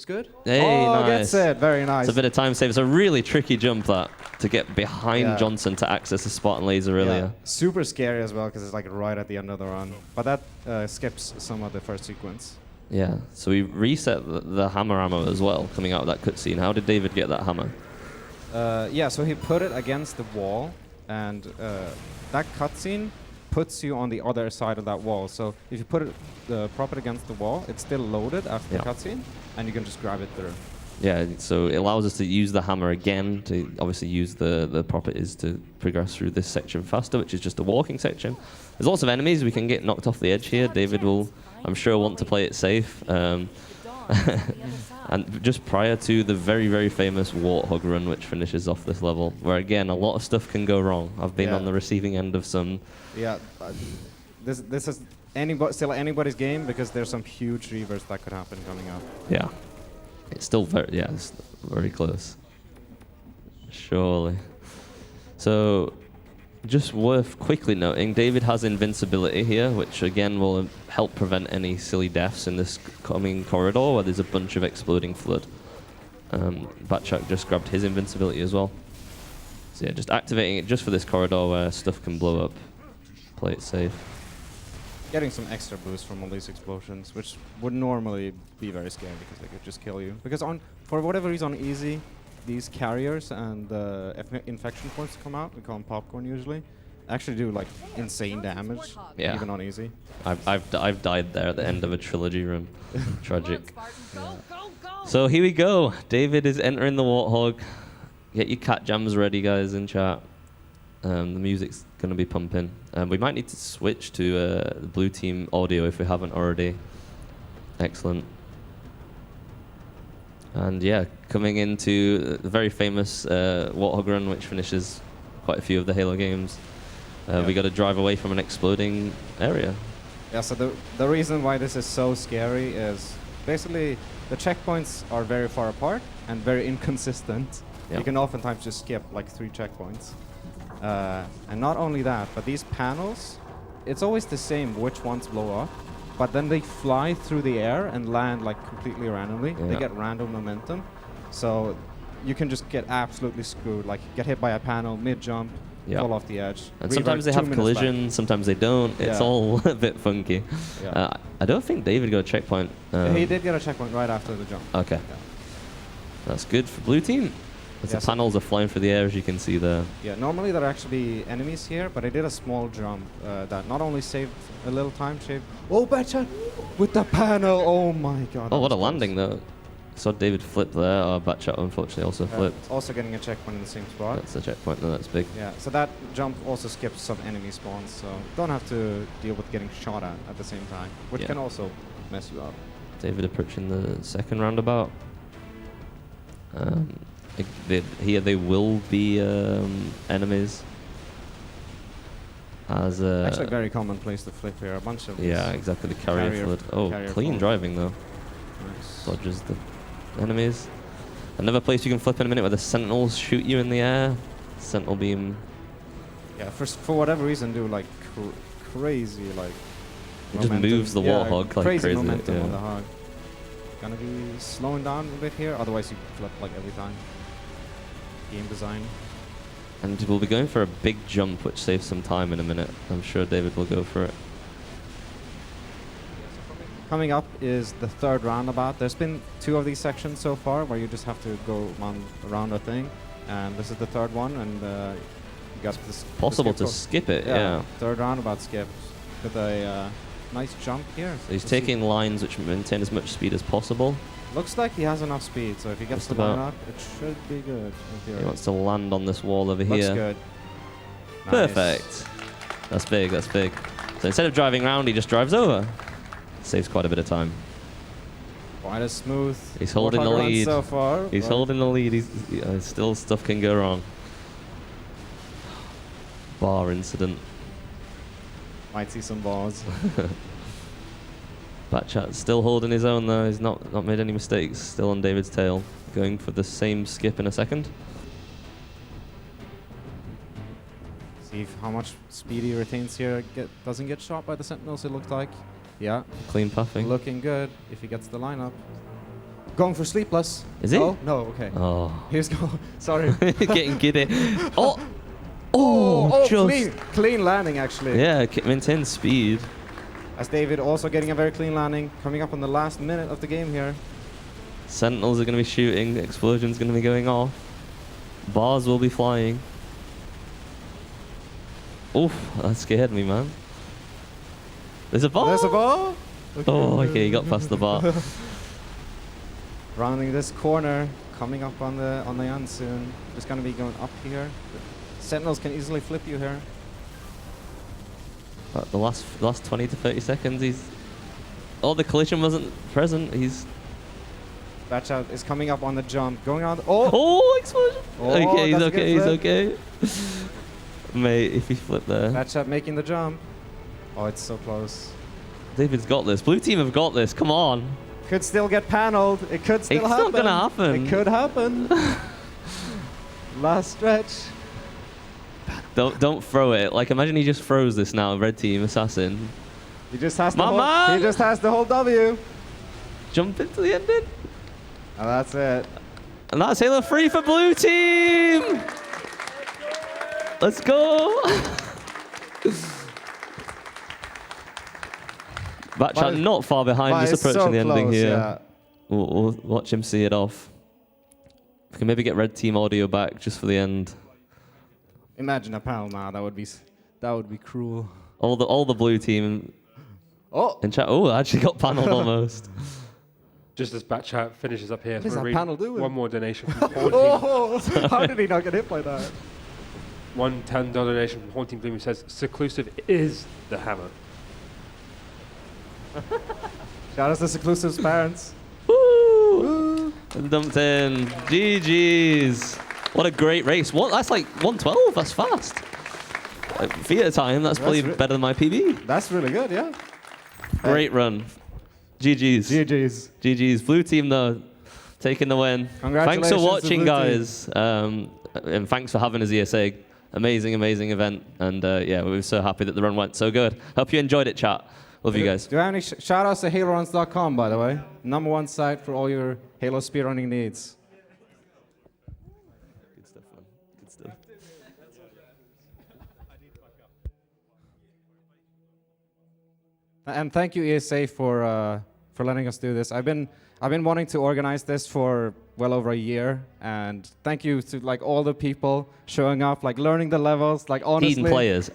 good. Hey, oh, nice. gets it. Very nice. It's a bit of time save. It's a really tricky jump that to get behind Yeah. Johnson to access the Spartan laser earlier. Super scary as well because it's like right at the end of the run. But that skips some of the first sequence. Yeah, so we reset the hammer ammo as well, coming out of that cutscene. How did David get that hammer? Yeah, so he put it against the wall, and that cutscene puts you on the other side of that wall. So if you put it prop it against the wall, it's still loaded after the cutscene, and you can just grab it through. Yeah, so it allows us to use the hammer again to obviously use the properties to progress through this section faster, which is just a walking section. There's lots of enemies. We can get knocked off the edge here. David will, I'm sure, want to play it safe. And just prior to the very, very famous Warthog run, which finishes off this level, where again, a lot of stuff can go wrong. I've been on the receiving end of some... Yeah, this is still anybody's game because there's some huge reverse that could happen coming up. Yeah. It's still it's very close. Surely. So, just worth quickly noting, David has invincibility here, which again will help prevent any silly deaths in this coming corridor where there's a bunch of exploding flood. Batchat just grabbed his invincibility as well. So yeah, just activating it just for this corridor where stuff can blow up. Play it safe. Getting some extra boost from all these explosions, which would normally be very scary because they could just kill you. Because for whatever reason on easy, these carriers and infection points come out, we call them popcorn usually, actually do like insane damage, even on easy. I've died there at the end of a trilogy run. Tragic. So here we go. David is entering the Warthog. Get your cat jams ready, guys, in chat. The music's going to be pumping. We might need to switch to the blue team audio if we haven't already. Excellent. And yeah, coming into the very famous Warthog run, which finishes quite a few of the Halo games. We got to drive away from an exploding area. Yeah, so the reason why this is so scary is basically the checkpoints are very far apart and very inconsistent. Yeah. You can oftentimes just skip like 3 checkpoints. And not only that, but these panels, it's always the same which ones blow up, but then they fly through the air and land like completely randomly. Yeah. They get random momentum. So you can just get absolutely screwed, like get hit by a panel mid-jump, Yeah. fall off the edge. And revert sometimes they 2 have minutes back. collisions, sometimes they don't. It's Yeah. all a bit funky. Yeah. I don't think David got a checkpoint. He did get a checkpoint right after the jump. Okay. Yeah. That's good for blue team. As Yes. the panels are flying through the air, as you can see there. Yeah, normally there are actually enemies here, but I did a small jump that not only saved a little time, Oh, Batchat! With the panel! Oh my god. Oh, that what a was close. landing, though. Saw David flip there. Oh, Batchat unfortunately also flipped. Also getting a checkpoint in the same spot. That's the checkpoint, though. That's big. Yeah, so that jump also skips some enemy spawns, so don't have to deal with getting shot at the same time, which Yeah. can also mess you up. David approaching the second roundabout. Here they will be enemies. As Actually, very common place to flip here. A bunch of yeah, exactly. The carrier flood. Oh, carrier clean flood. driving though. Nice. Dodges the enemies. Another place you can flip in a minute where the sentinels shoot you in the air. Sentinel beam. Yeah, for whatever reason, do like crazy like. It just momentum. moves the Yeah, warthog like crazy crazy. momentum Yeah. on the hog. Gonna be slowing down a bit here, otherwise you flip like every time. Game design. And we'll be going for a big jump, which saves some time in a minute. I'm sure David will go for it. Coming up is the third roundabout. There's been 2 of these sections so far where you just have to go around a thing, and this is the third one, and you got this. Possible to skip skip it, yeah. Third roundabout skip with a nice jump here. So he's Let's see. taking lines which maintain as much speed as possible. Looks like he has enough speed, so if he gets Just the line about. up, it should be good. in He theory. wants to land on this wall over Looks here. good. Nice. Perfect. That's big, that's big. So instead of driving around, he just drives over. Saves quite a bit of time. Quite a smooth. He's holding the warthog run lead. so far. He's but holding the lead. Still stuff can go wrong. Bar incident. Might see some balls. Batchat still holding his own though. He's not made any mistakes. Still on David's tail. Going for the same skip in a second. See how much speed he retains here. Doesn't get shot by the sentinels, it looks like. Yeah, Clean puffing. looking good if he gets the lineup. Going for sleepless. Is he? Oh, no, okay. Oh. Here's go. Sorry. Getting giddy. Oh! Oh, just. clean landing actually. Yeah, maintain speed. As David also getting a very clean landing, coming up on the last minute of the game here. Sentinels are going to be shooting. Explosions going to be going off. Bars will be flying. Oof, that scared me, man. There's a bar. There's a ball. Oh, okay, he got past the bar. Rounding this corner, coming up on the end soon. Just gonna be going up here. Sentinels can easily flip you here. But the last 20 to 30 seconds, oh, the collision wasn't present. Batchat is coming up on the jump, going on. Oh, explosion! Oh, Okay, he's that's a good okay, he's flip. okay. Mate, if he flipped there. Batchat making the jump. Oh, it's so close. David's got this. Blue team have got this. Come on. Could still get paneled. It could still It's happen. not gonna happen. It could happen. Last stretch. Don't throw it. Like, imagine he just throws this now. Red team assassin. He just has My man! He just has the whole W. Jump into the ending. And that's it. And that's Halo 3 for blue team. Let's go. Batchat not far behind, But just it's approaching so the ending close, here. yeah. We'll watch him see it off. We can maybe get red team audio back just for the end. Imagine a panel now. That would be cruel. All the blue team Oh, in chat. Oh, I actually got panelled almost. Just as Batchat finishes up here, What is so that read panel doing? one more donation from Haunting. oh! How did he not get hit by that? One $10 donation from Haunting Bloom who says, Seclusive is the hammer. Shout out to Seclusive's parents. Woo! Dumped in. GG's. What a great race. What? That's like 112. That's fast. Theater time, that's probably better than my PB. That's really good, yeah. Great run. GG's. GG's. GG's. Blue team, though, taking the win. Congratulations Thanks for to watching, Blue guys. And thanks for having us, ESA. Amazing, amazing event. And yeah, we were so happy that the run went so good. Hope you enjoyed it, chat. Love you guys. Do you have any shout outs to HaloRuns.com, by the way? #1 site for all your Halo speedrunning needs. Good stuff, man. Good stuff. And thank you, ESA, for letting us do this. I've been wanting to organize this for well over a year, and thank you to like all the people showing up, like learning the levels, like honestly.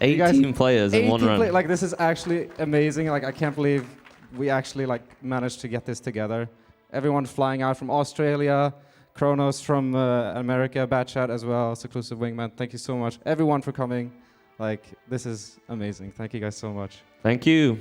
18 players in one run. Like this is actually amazing. Like I can't believe we actually like managed to get this together. Everyone flying out from Australia, Chronos from America, Batchat as well, Seclusive, Wingman. Thank you so much, everyone, for coming. Like this is amazing. Thank you guys so much. Thank you.